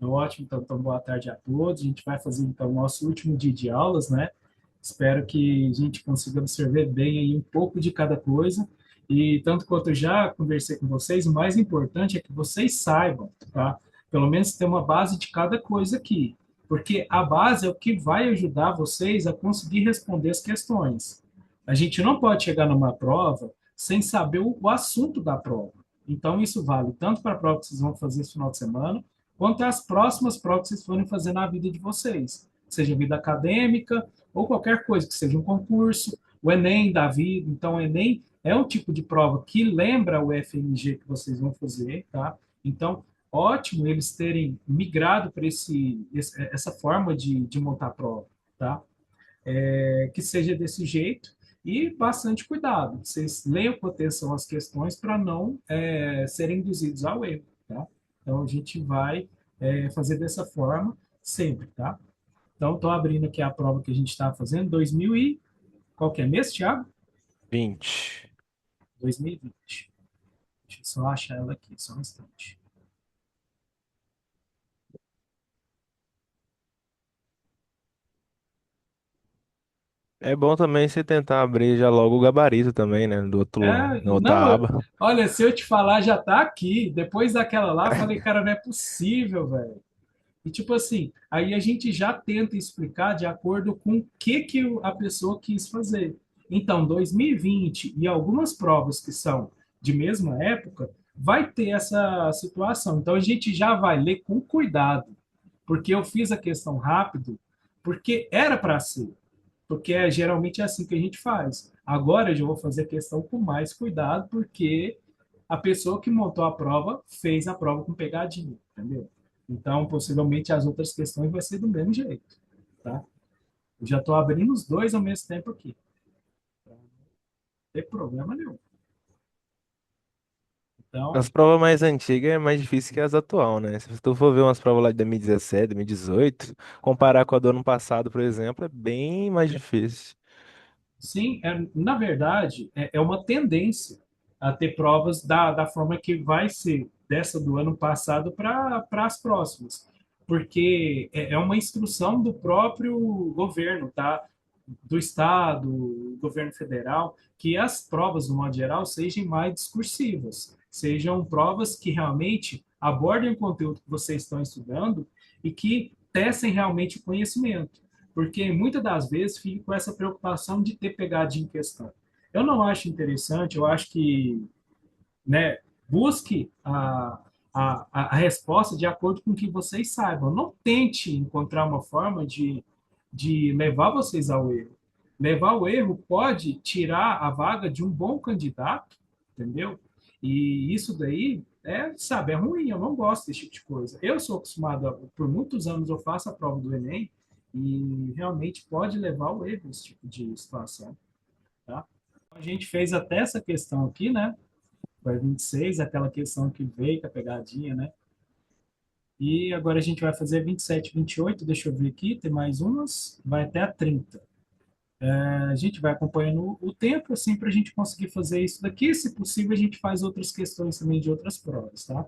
Ótimo, então boa tarde a todos. A gente vai fazer então o nosso último dia de aulas, né? Espero que a gente consiga absorver bem aí um pouco de cada coisa. E tanto quanto eu já conversei com vocês, o mais importante é que vocês saibam, tá? Pelo menos ter uma base de cada coisa aqui, porque a base é o que vai ajudar vocês a conseguir responder as questões. A gente não pode chegar numa prova sem saber o assunto da prova. Então, isso vale tanto para a prova que vocês vão fazer esse final de semana, quanto às próximas provas que vocês forem fazer na vida de vocês, seja vida acadêmica ou qualquer coisa, que seja um concurso, o Enem da vida. Então, o Enem é um tipo de prova que lembra o FMG que vocês vão fazer, tá? Então, ótimo eles terem migrado para essa forma de montar a prova, tá? Que seja desse jeito e bastante cuidado. Vocês leiam com atenção as questões para não serem induzidos ao erro, tá? Então, a gente vai fazer dessa forma sempre, tá? Então, estou abrindo aqui a prova que a gente está fazendo, 2000 e... Qual que é mês, Thiago? 20. 2020. Deixa eu só achar ela aqui, só um instante. É bom também você tentar abrir já logo o gabarito também, né? Na outra Não, aba. olha, se eu te falar, já tá aqui. Depois daquela lá, eu falei, cara, não é possível, velho. E tipo assim, aí a gente já tenta explicar de acordo com o que a pessoa quis fazer. Então, 2020 e algumas provas que são de mesma época, vai ter essa situação. Então, a gente já vai ler com cuidado, porque eu fiz a questão rápido, porque era para ser, porque geralmente é assim que a gente faz. Agora eu já vou fazer a questão com mais cuidado, porque a pessoa que montou a prova fez a prova com pegadinha, entendeu? Então, possivelmente as outras questões vai ser do mesmo jeito, tá? Eu já estou abrindo os dois ao mesmo tempo aqui. Não tem problema nenhum. Então, As provas mais antigas é mais difícil que as atual, né? Se tu for ver umas provas lá de 2017, 2018, comparar com a do ano passado, por exemplo, é bem mais difícil. sim, na verdade, é uma tendência a ter provas da forma que vai ser dessa do ano passado para as próximas, porque é uma instrução do próprio governo, tá? Do Estado, governo federal, que as provas, no modo geral, sejam mais discursivas, sejam provas que realmente abordem o conteúdo que vocês estão estudando e que testem realmente o conhecimento, porque muitas das vezes fica com essa preocupação de ter pegadinha em questão. Eu não acho interessante, eu acho que, né, busque a resposta de acordo com o que vocês saibam. Não tente encontrar uma forma de levar vocês ao erro. Levar ao erro pode tirar a vaga de um bom candidato, entendeu? E isso daí sabe, é ruim, eu não gosto desse tipo de coisa. Eu sou acostumado, por muitos anos eu faço a prova do Enem e realmente pode levar ao erro esse tipo de situação, tá? A gente fez até essa questão aqui, né? Foi 26, aquela questão que veio com a pegadinha, né? E agora a gente vai fazer 27, 28, deixa eu ver aqui, tem mais umas, vai até a 30. A gente vai acompanhando o tempo, assim, para a gente conseguir fazer isso daqui. Se possível, a gente faz outras questões também de outras provas, tá?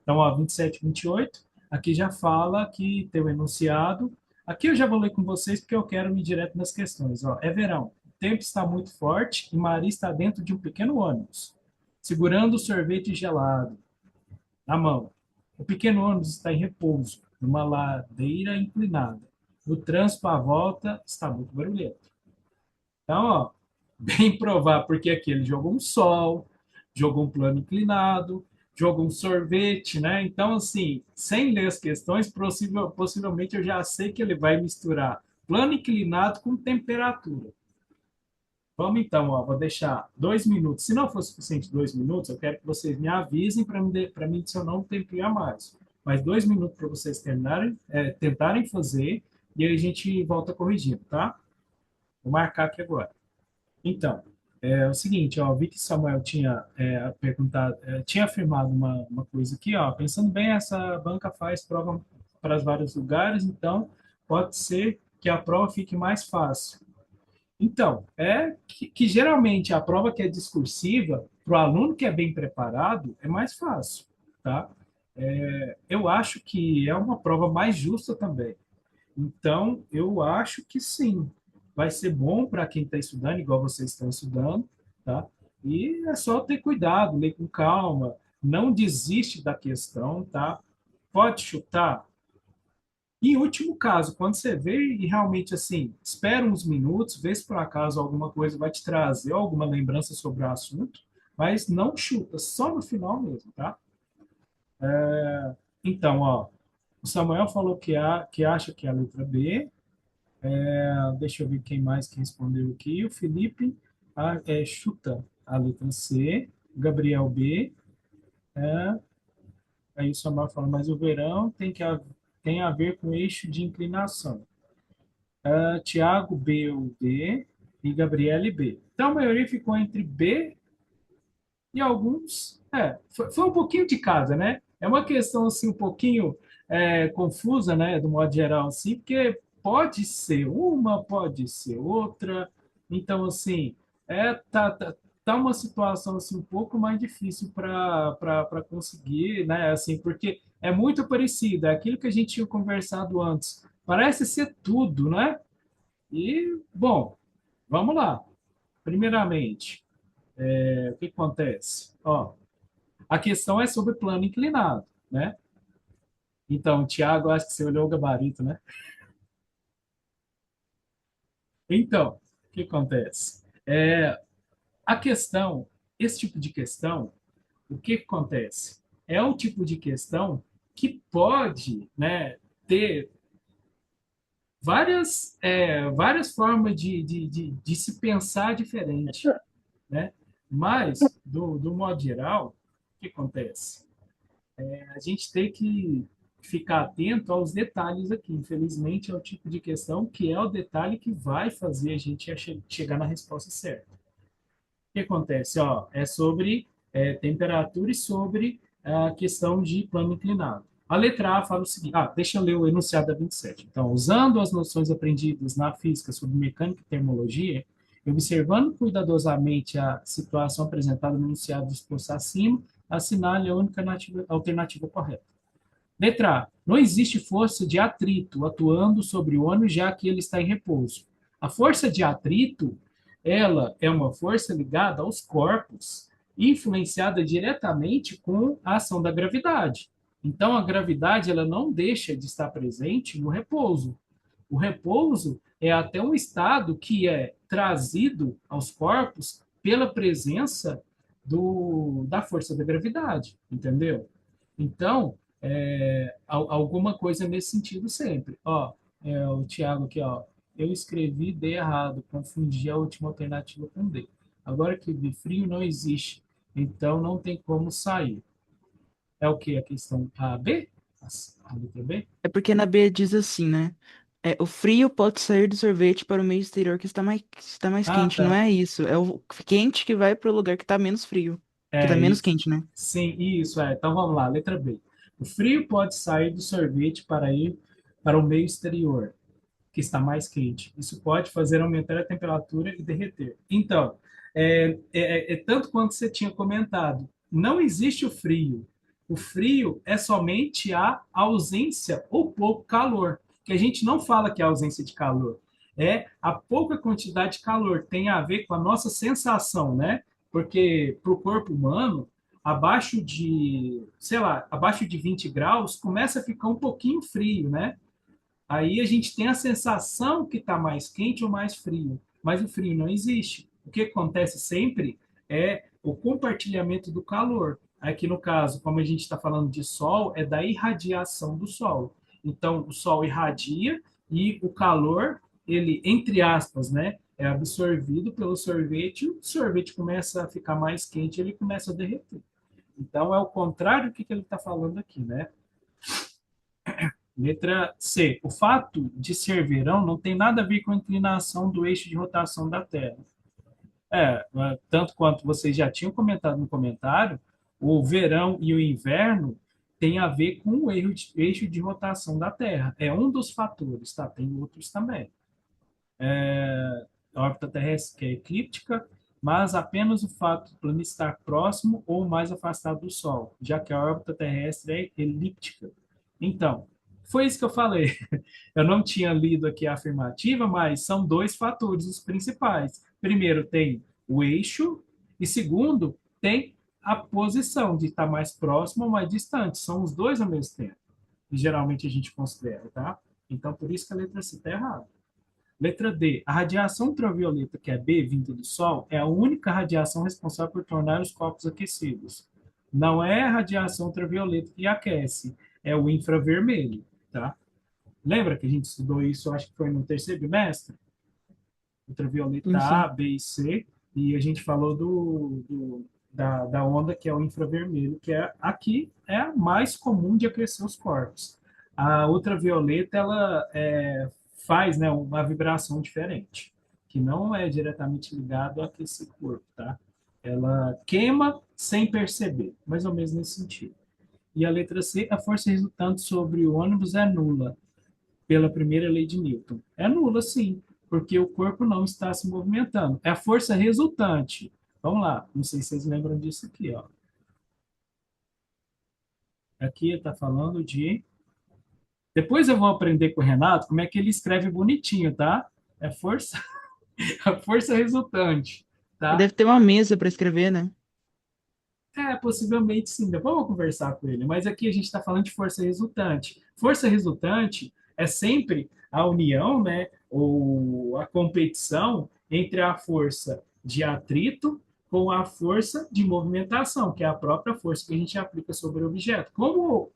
Então, ó, 27, 28, aqui já fala que tem o enunciado. Aqui eu já vou ler com vocês porque eu quero ir direto nas questões. Ó, é verão, o tempo está muito forte e Maria está dentro de um pequeno ônibus, segurando o sorvete gelado na mão. O pequeno ônibus está em repouso, numa ladeira inclinada. O trânsito à volta está muito barulhento. Então, ó, bem provável, porque aqui ele jogou um sol, jogou um plano inclinado, jogou um sorvete, né? Então, assim, sem ler as questões, possivelmente eu já sei que ele vai misturar plano inclinado com temperatura. Vamos então, ó, vou deixar 2 minutos. Se não for suficiente 2 minutos, eu quero que vocês me avisem para mim adicionar um tempinho a mais. Mas 2 minutos para vocês terminarem, tentarem fazer, e aí a gente volta corrigindo, tá? Vou marcar aqui agora. Então, é o seguinte, ó, vi que Samuel tinha perguntado, tinha afirmado uma coisa aqui, ó, pensando bem, essa banca faz prova para os vários lugares, então pode ser que a prova fique mais fácil. Então, que geralmente a prova que é discursiva, para o aluno que é bem preparado, é mais fácil, tá? Eu acho que é uma prova mais justa também. Então, eu acho que sim, vai ser bom para quem está estudando, igual vocês estão estudando, tá? E é só ter cuidado, ler com calma, não desiste da questão, tá? Pode chutar. Em último caso, quando você vê e realmente assim, espera uns minutos, vê se por acaso alguma coisa vai te trazer alguma lembrança sobre o assunto, mas não chuta, só no final mesmo, tá? Então, ó, o Samuel falou que acha que é a letra B. Deixa eu ver quem mais que respondeu aqui. O Felipe chuta a letra C. Gabriel B. Aí o Samuel fala, mas o verão tem a ver com eixo de inclinação. Tiago B ou D e Gabriele B. Então a maioria ficou entre B e alguns. Foi um pouquinho de cada, né? É uma questão assim um pouquinho confusa, né? Do modo geral, assim, porque pode ser uma, pode ser outra. Então, assim, tá uma situação assim um pouco mais difícil para conseguir, né? Assim, porque é muito parecido, é aquilo que a gente tinha conversado antes. Parece ser tudo, né? E, bom, vamos lá. Primeiramente, o que acontece? Ó, a questão é sobre plano inclinado, né? Então, Tiago, acho que você olhou o gabarito, né? Então, o que acontece? A questão, esse tipo de questão, o que acontece? É um tipo de questão que pode, né, ter várias formas de se pensar diferente, né? Mas, do modo geral, o que acontece? A gente tem que ficar atento aos detalhes aqui. Infelizmente, é o tipo de questão que é o detalhe que vai fazer a gente chegar na resposta certa. O que acontece? Ó, é sobre temperatura e sobre a questão de plano inclinado. A letra A fala o seguinte, deixa eu ler o enunciado da 27. Então, usando as noções aprendidas na física sobre mecânica e termologia, e observando cuidadosamente a situação apresentada no enunciado disposto acima, assinale a única alternativa correta. Letra A. Não existe força de atrito atuando sobre o ônibus, já que ele está em repouso. A força de atrito, ela é uma força ligada aos corpos, influenciada diretamente com a ação da gravidade. Então, a gravidade ela não deixa de estar presente no repouso. O repouso é até um estado que é trazido aos corpos pela presença da força da gravidade, entendeu? Então, alguma coisa nesse sentido sempre. Ó, o Thiago aqui, ó, eu escrevi D errado, confundi a última alternativa com D. Agora que vi frio não existe, então não tem como sair. É o que? A questão A, B? A letra B? É porque na B diz assim, né? O frio pode sair do sorvete para o meio exterior que está mais Ah, quente. Não tá. é isso. É o quente que vai para o lugar que está menos frio. Que está É menos isso. quente, né? Sim, isso é. Então vamos lá, letra B. O frio pode sair do sorvete para ir para o meio exterior, que está mais quente. Isso pode fazer aumentar a temperatura e derreter. Então, tanto quanto você tinha comentado, não existe o frio. O frio é somente a ausência ou pouco calor, que a gente não fala que é ausência de calor. É a pouca quantidade de calor, tem a ver com a nossa sensação, né? Porque para o corpo humano, abaixo de, sei lá, abaixo de 20 graus, começa a ficar um pouquinho frio, né? Aí a gente tem a sensação que está mais quente ou mais frio, mas o frio não existe. O que acontece sempre é o compartilhamento do calor. Aqui no caso, como a gente está falando de sol, é da irradiação do sol. Então, o sol irradia e o calor, ele, entre aspas, né, é absorvido pelo sorvete, o sorvete começa a ficar mais quente, ele começa a derreter. Então, é o contrário do que ele está falando aqui, né? Letra C. O fato de ser verão não tem nada a ver com a inclinação do eixo de rotação da Terra. Tanto quanto vocês já tinham comentado no comentário, o verão e o inverno têm a ver com o eixo de rotação da Terra. É um dos fatores, tá? Tem outros também. A órbita terrestre que é eclíptica mas apenas o fato do planeta estar próximo ou mais afastado do Sol, já que a órbita terrestre é elíptica. Então, foi isso que eu falei. Eu não tinha lido aqui a afirmativa, mas são dois fatores os principais. Primeiro, tem o eixo, e segundo, tem a posição de estar mais próximo ou mais distante. São os dois ao mesmo tempo. E geralmente a gente considera, tá? Então, por isso que a letra C está errada. Letra D. A radiação ultravioleta, que é B, vinda do Sol, é a única radiação responsável por tornar os corpos aquecidos. Não é a radiação ultravioleta que aquece, é o infravermelho, tá? Lembra que a gente estudou isso, acho que foi no terceiro bimestre? Ultravioleta Sim, A, sim. B e C, e a gente falou da onda que é o infravermelho, que é aqui é a mais comum de aquecer os corpos. A ultravioleta, ela faz, né, uma vibração diferente, que não é diretamente ligado a aquecer o corpo, tá? Ela queima sem perceber, mais ou menos nesse sentido. E a letra C, a força resultante sobre o ônibus é nula pela primeira lei de Newton. É nula, sim, porque o corpo não está se movimentando. É a força resultante. Vamos lá, não sei se vocês lembram disso aqui, ó. Aqui está falando de. Depois eu vou aprender com o Renato como é que ele escreve bonitinho, tá? É força, a força resultante, tá? Deve ter uma mesa para escrever, né? Possivelmente sim. Depois eu vou conversar com ele. Mas aqui a gente está falando de força resultante. Força resultante é sempre a união, né, ou a competição entre a força de atrito com a força de movimentação, que é a própria força que a gente aplica sobre o objeto. Como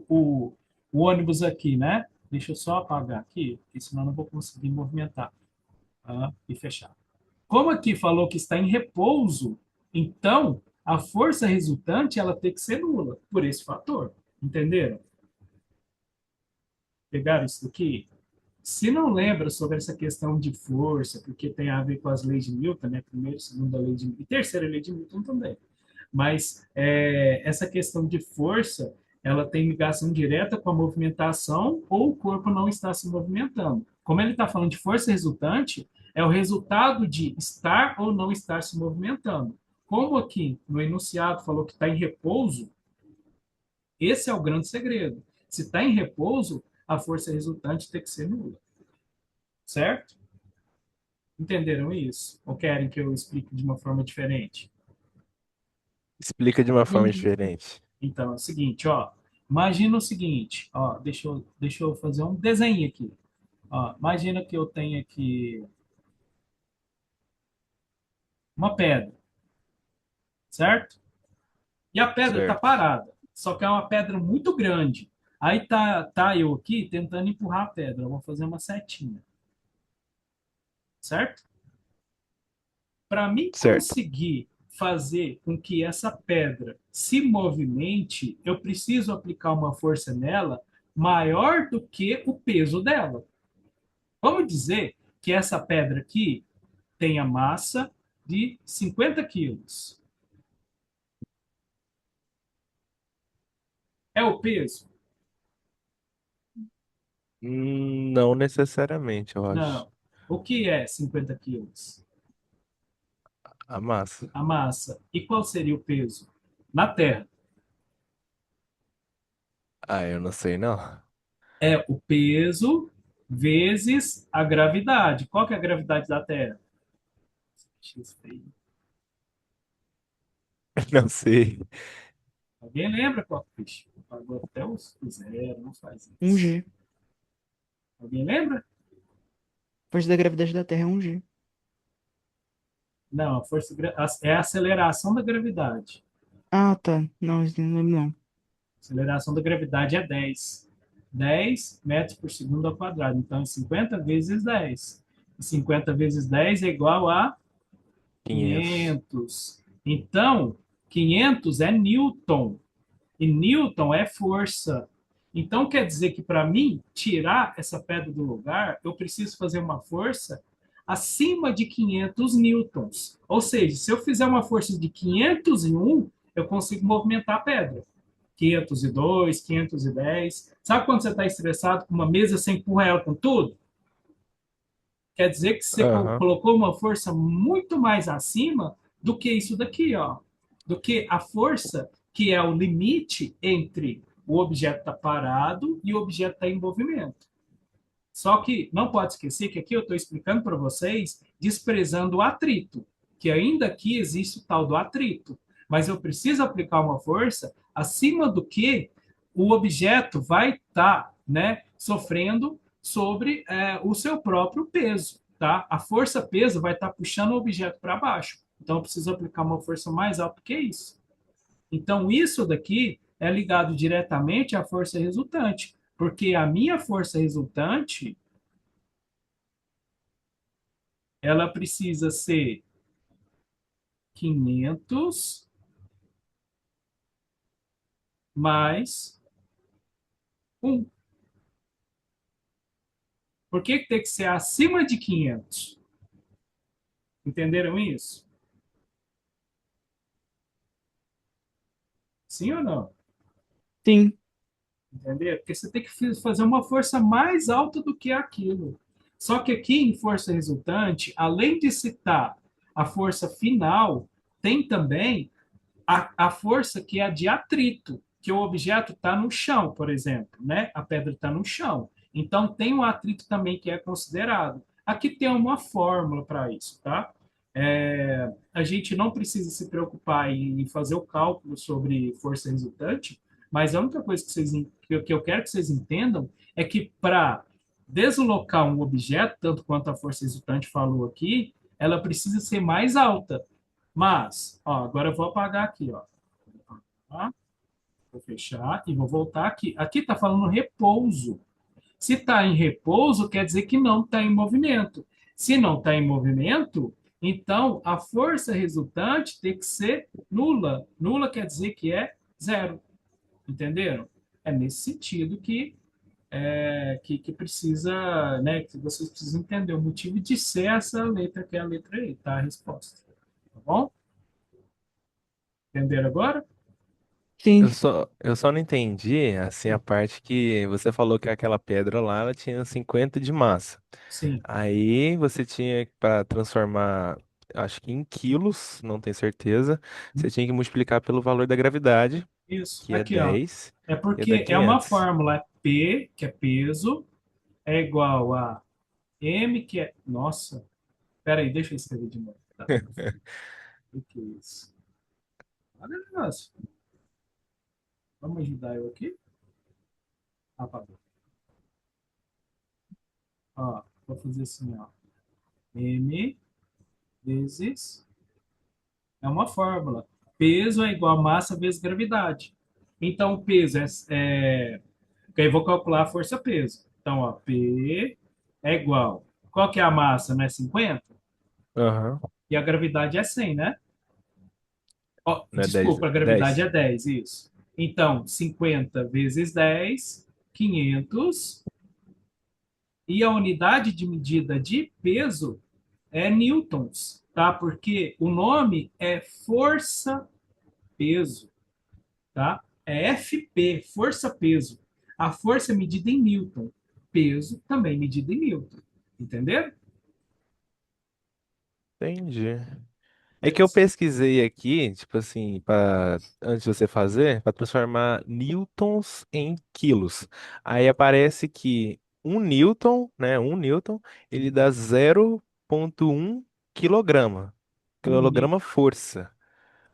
o ônibus aqui, né? Deixa eu só apagar aqui, porque senão eu não vou conseguir movimentar, tá? E fechar. Como aqui falou que está em repouso, então a força resultante ela tem que ser nula por esse fator. Entenderam? Pegaram isso daqui? Se não lembra sobre essa questão de força, porque tem a ver com as leis de Newton, né? Primeira, segunda lei de Newton, e terceira lei de Newton também. Mas essa questão de força, ela tem ligação direta com a movimentação ou o corpo não está se movimentando. Como ele está falando de força resultante, é o resultado de estar ou não estar se movimentando. Como aqui no enunciado falou que está em repouso, esse é o grande segredo. Se está em repouso, a força resultante tem que ser nula. Certo? Entenderam isso? Ou querem que eu explique de uma forma diferente? Explica de uma forma Entendi. diferente. Então, é o seguinte, ó. Imagina o seguinte, ó. Deixa eu fazer um desenho aqui. Ó, imagina que eu tenho aqui uma pedra, certo? E a pedra está Certo. parada. Só que é uma pedra muito grande. Aí tá eu aqui tentando empurrar a pedra. Eu vou fazer uma setinha, certo? Para mim Certo. conseguir fazer com que essa pedra se movimente, eu preciso aplicar uma força nela maior do que o peso dela. Vamos dizer que essa pedra aqui tem a massa de 50 quilos. É o peso? Não necessariamente, eu acho. Não. O que é 50 quilos? A massa. A massa. E qual seria o peso? Na Terra. Ah, eu não sei não. É o peso vezes a gravidade. Qual que é a gravidade da Terra? X feio. Não sei. Alguém lembra qual? Ixi, pagou até os zero, não faz Um isso. G. Alguém lembra? Força da gravidade da Terra é um G. Não, é a aceleração da gravidade. Ah, tá. Não, isso não lembro não. A aceleração da gravidade é 10. 10 metros por segundo ao quadrado. Então, é 50 vezes 10. E 50 vezes 10 é igual a 500. 500. Então, 500 é Newton. E Newton é força. Então, quer dizer que para mim tirar essa pedra do lugar, eu preciso fazer uma força acima de 500 newtons. Ou seja, se eu fizer uma força de 501, eu consigo movimentar a pedra. 502, 510. Sabe quando você está estressado com uma mesa, você empurra ela com tudo? Quer dizer que você Aham. colocou uma força muito mais acima do que isso daqui, ó. Do que a força que é o limite entre o objeto estar parado e o objeto estar em movimento. Só que não pode esquecer que aqui eu estou explicando para vocês desprezando o atrito, que ainda aqui existe o tal do atrito, mas eu preciso aplicar uma força acima do que o objeto vai estar, né, sofrendo sobre o seu próprio peso, tá? A força-peso vai estar puxando o objeto para baixo. Então eu preciso aplicar uma força mais alta que isso. Então isso daqui é ligado diretamente à força resultante, porque a minha força resultante ela precisa ser 500 mais 1. Por que que tem que ser acima de 500? Entenderam isso? Sim ou não? Sim, Entendeu? Porque você tem que fazer uma força mais alta do que aquilo. Só que aqui em força resultante, além de citar a força final, tem também a força que é a de atrito, que o objeto está no chão, por exemplo, né? A pedra está no chão. Então, tem um atrito também que é considerado. Aqui tem uma fórmula para isso, tá? A gente não precisa se preocupar em fazer o cálculo sobre força resultante, mas a única coisa que eu quero que vocês entendam é que para deslocar um objeto, tanto quanto a força resultante falou aqui, ela precisa ser mais alta. Mas, ó, agora eu vou apagar aqui, ó. Tá? Vou fechar e vou voltar aqui. Aqui está falando repouso. Se está em repouso, quer dizer que não está em movimento. Se não está em movimento, então a força resultante tem que ser nula. Nula quer dizer que é zero. Entenderam? É nesse sentido que precisa, né, que vocês precisam entender o motivo de ser essa letra que é a letra E, tá? A resposta. Tá bom? Entenderam agora? sim, Eu só não entendi, assim, a parte que você falou que aquela pedra lá, ela tinha 50 de massa. Sim. Aí você tinha para transformar, acho que em quilos, não tenho certeza, você tinha que multiplicar pelo valor da gravidade, Isso, que é aqui, ó. 10, É e dá porque é uma 500. fórmula P, que é peso, é igual a M, que é. Nossa, peraí, deixa eu escrever de novo. Tá, o que é isso? Olha o negócio. Vamos ajudar eu aqui? Apagou. Ó, vou fazer assim, ó. M vezes. É uma fórmula. Peso é igual a massa vezes gravidade. Então, o peso que aí eu vou calcular a força-peso. Então, ó, P é igual. Qual que é a massa, né? 50. Aham, E a gravidade é 100, né? Ó, não é 10, desculpa, a gravidade 10. é 10, isso. Então, 50 vezes 10, 500. E a unidade de medida de peso é newtons, tá? Porque o nome é força-peso, tá? É FP, força-peso. A força é medida em newton, peso também medido em newton. Entenderam? Entendi. É que eu Beleza. pesquisei aqui, tipo assim, antes de você fazer, para transformar newtons em quilos. Aí aparece que um newton, né, um newton, ele dá 0,1 quilograma. Um Quilograma força.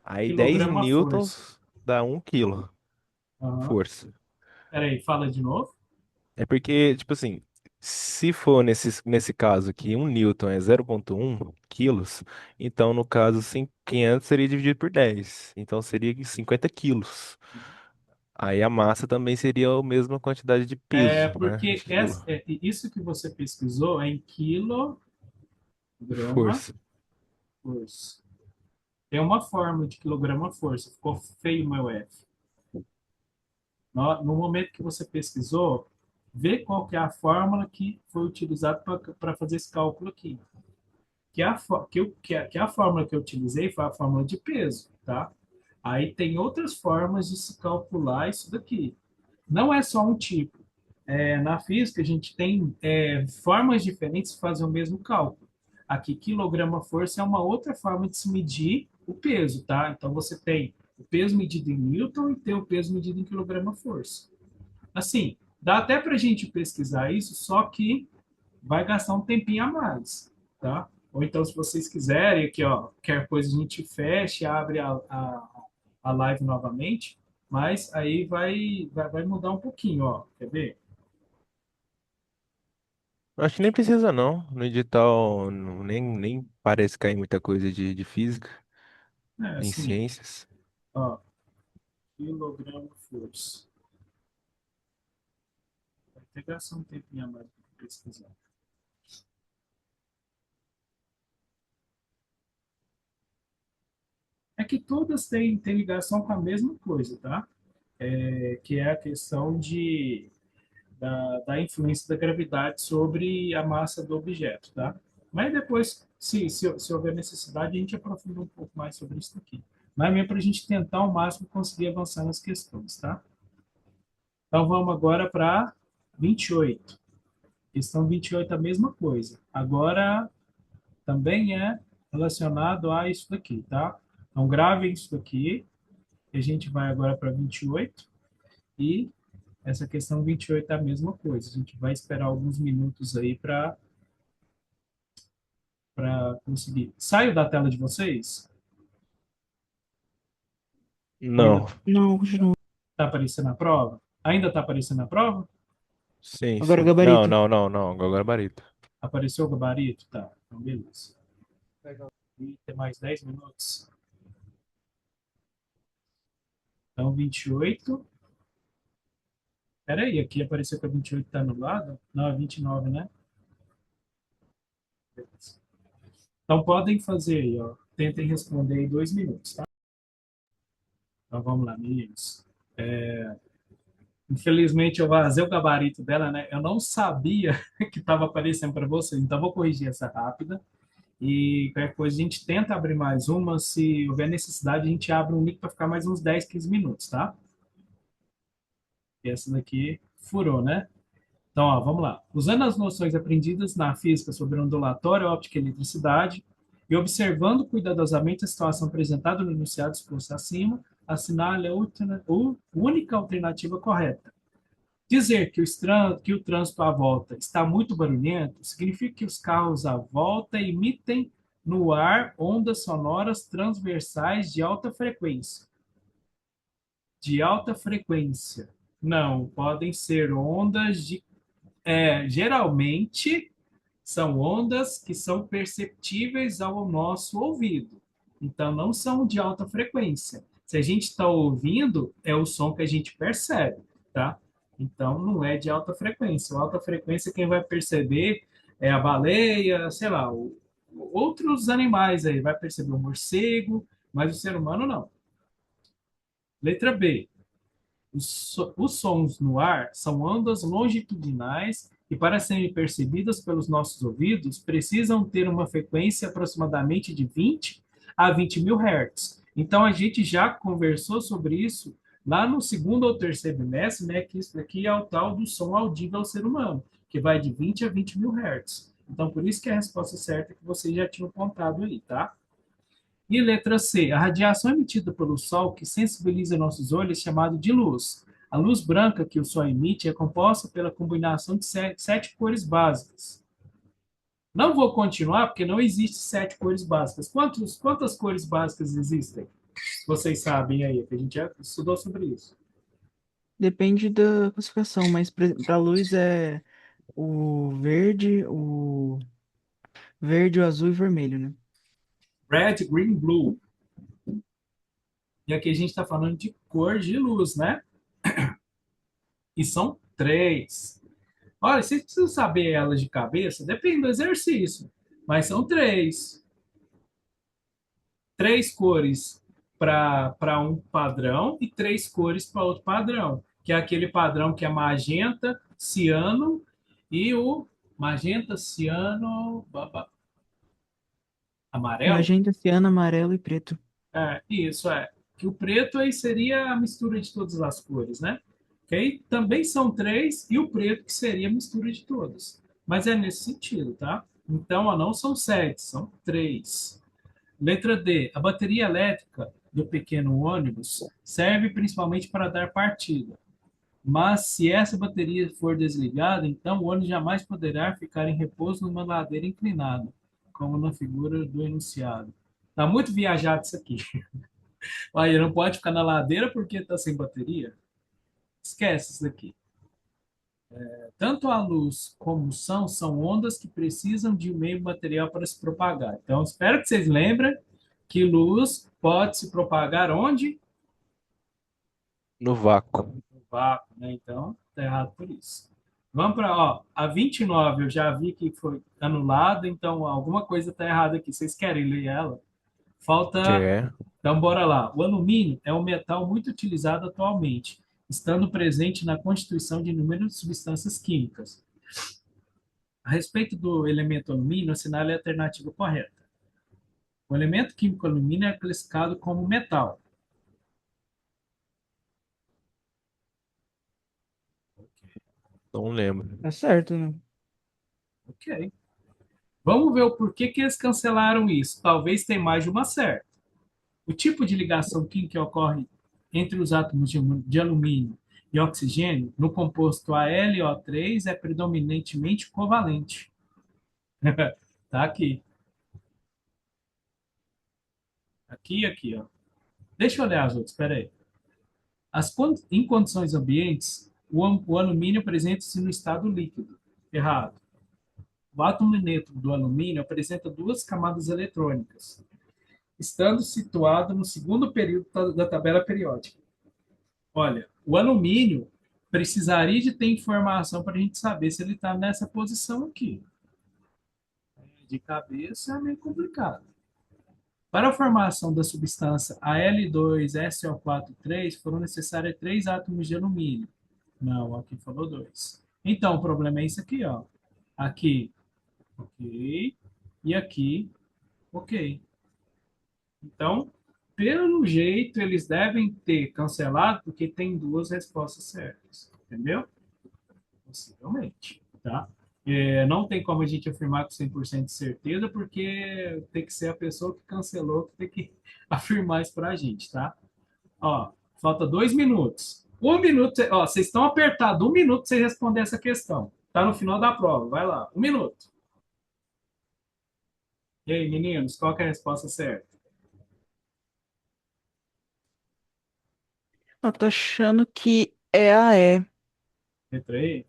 Aí 10 quilograma força. newtons dá 1 quilo Aham. força. Peraí, fala de novo. É porque, tipo assim, se for nesse caso aqui, um newton é 0,1 quilos, então no caso 500 seria dividido por 10, então seria 50 quilos. Aí a massa também seria a mesma quantidade de É peso, né? porque Quilo. isso que você pesquisou é em quilograma Força. força. Tem uma forma de quilograma força. Ficou feio o meu F. No momento que você pesquisou, vê qual que é a fórmula que foi utilizada para fazer esse cálculo aqui. Que a fórmula que eu utilizei foi a fórmula de peso, tá? Aí tem outras formas de se calcular isso daqui. Não é só um tipo. Na física, a gente tem formas diferentes de fazer o mesmo cálculo. Aqui, quilograma-força é uma outra forma de se medir o peso, tá? Então, você tem o peso medido em Newton e tem o peso medido em quilograma-força. Assim, dá até para a gente pesquisar isso, só que vai gastar um tempinho a mais, tá? Ou então, se vocês quiserem, aqui, ó, qualquer coisa a gente fecha, abre a live novamente, mas aí vai mudar um pouquinho, ó. Quer ver? Acho que nem precisa não. No edital nem parece cair muita coisa de física, nem Assim, ciências. ó, quilograma-força. Vai ter que gastar um tempinho a mais para pesquisar. É que todas têm ligação com a mesma coisa, tá? Que é a questão da influência da gravidade sobre a massa do objeto, tá? Mas depois, se houver necessidade, a gente aprofunda um pouco mais sobre isso aqui. Mas é mesmo para a gente tentar ao máximo conseguir avançar nas questões, tá? Então vamos agora para 28. Questão 28 é a mesma coisa. Agora também é relacionado a isso daqui, tá? Então gravem isso daqui. E a gente vai agora para 28 e essa questão 28 é a mesma coisa. A gente vai esperar alguns minutos aí para conseguir. Saio da tela de vocês? Ou ainda Não. Não, continua. está aparecendo a prova? Ainda está aparecendo a prova? Sim, Agora, sim. Não, gabarito. não, não, não. Agora gabarito. Apareceu o gabarito? Tá, então beleza. E tem mais 10 minutos. Então, 28. Peraí, aqui apareceu que a 28 está no lado? Não, é 29, né? Beleza. Então, podem fazer aí, ó. Tentem responder em 2 minutos, tá? Então, vamos lá, meninos. Infelizmente, eu vazei o gabarito dela, né? Eu não sabia que estava aparecendo para vocês, então vou corrigir essa rápida. E qualquer coisa, a gente tenta abrir mais uma. Se houver necessidade, a gente abre um link para ficar mais uns 10, 15 minutos, tá? E essa daqui furou, né? Então, ó, vamos lá. Usando as noções aprendidas na física sobre ondulatória, óptica e eletricidade, e observando cuidadosamente a situação apresentada no enunciado exposto acima, assinale a única alternativa correta. Dizer que o trânsito à volta está muito barulhento significa que os carros à volta emitem no ar ondas sonoras transversais de alta frequência. De alta frequência. Não, podem ser ondas de. Geralmente são ondas que são perceptíveis ao nosso ouvido. Então, não são de alta frequência. Se a gente está ouvindo, é o som que a gente percebe, tá? Então, não é de alta frequência. A alta frequência, quem vai perceber é a baleia, sei lá, outros animais aí. Vai perceber o morcego, mas o ser humano não. Letra B. Os sons no ar são ondas longitudinais e, para serem percebidas pelos nossos ouvidos, precisam ter uma frequência aproximadamente de 20 a 20 mil Hz. Então, a gente já conversou sobre isso lá no segundo ou terceiro bimestre, né, que isso daqui é o tal do som audível ao ser humano, que vai de 20 a 20 mil Hz. Então, por isso que é a resposta certa que vocês já tinham contado aí, tá? E letra C, a radiação emitida pelo Sol que sensibiliza nossos olhos é chamada de luz. A luz branca que o Sol emite é composta pela combinação de sete cores básicas. Não vou continuar, porque não existe 7 cores básicas. Quantas cores básicas existem? Vocês sabem aí, que a gente já estudou sobre isso. Depende da classificação, mas para luz é o verde, o azul e o vermelho, né? Red, green, blue. E aqui a gente está falando de cor de luz, né? E são três. Olha, vocês precisam saber elas de cabeça? Depende do exercício. Mas são três. Três cores para um padrão e três cores para outro padrão. Que é aquele padrão que é magenta, ciano e o magenta, ciano, amarelo. Magenta, ciano, amarelo e preto. Isso é. Que o preto aí seria a mistura de todas as cores, né? ok? Também são três, e o preto, que seria a mistura de todas. Mas é nesse sentido, tá? Então, ó, não são sete, são três. Letra D. A bateria elétrica do pequeno ônibus serve principalmente para dar partida. Mas se essa bateria for desligada, então o ônibus jamais poderá ficar em repouso numa ladeira inclinada, como na figura do enunciado. Tá muito viajado isso aqui. Aí não pode ficar na ladeira porque está sem bateria? Esquece isso daqui. Tanto a luz como o som são ondas que precisam de um meio material para se propagar. Então, espero que vocês lembrem que luz pode se propagar onde? No vácuo. No vácuo, né? Então, está errado por isso. Vamos para, ó, a 29 eu já vi que foi anulada, então alguma coisa está errada aqui. Vocês querem ler ela? Falta. Quer. Então, bora lá. O alumínio é um metal muito utilizado atualmente, estando presente na constituição de inúmeras substâncias químicas. A respeito do elemento alumínio, assinale a alternativa correta. O elemento químico alumínio é classificado como metal. Não lembro. Tá certo, né? Ok. Vamos ver o porquê que eles cancelaram isso. Talvez tenha mais de uma certa. O tipo de ligação química que ocorre entre os átomos de alumínio e oxigênio no composto AlO3 é predominantemente covalente. Tá aqui. Aqui e aqui, ó. Deixa eu olhar as outras, espera aí. Em condições ambientes, o alumínio apresenta-se no estado líquido. Errado. O átomo neutro do alumínio apresenta duas camadas eletrônicas, estando situado no segundo período da tabela periódica. Olha, o alumínio precisaria de ter informação para a gente saber se ele está nessa posição aqui. De cabeça é meio complicado. Para a formação da substância Al2SO43 foram necessários três átomos de alumínio. Não, aqui falou dois. Então, o problema é isso aqui, ó. Aqui, ok. E aqui, ok. Então, pelo jeito, eles devem ter cancelado porque tem duas respostas certas. Entendeu? Possivelmente, tá? Não tem como a gente afirmar com 100% de certeza, porque tem que ser a pessoa que cancelou que tem que afirmar isso para a gente, tá? Ó, falta 2 minutos. 1 minuto, ó, vocês estão apertados. 1 minuto para você responder essa questão. Tá no final da prova. Vai lá, 1 minuto. E aí, meninos, qual que é a resposta certa? Eu tô achando que é a E. Letra E?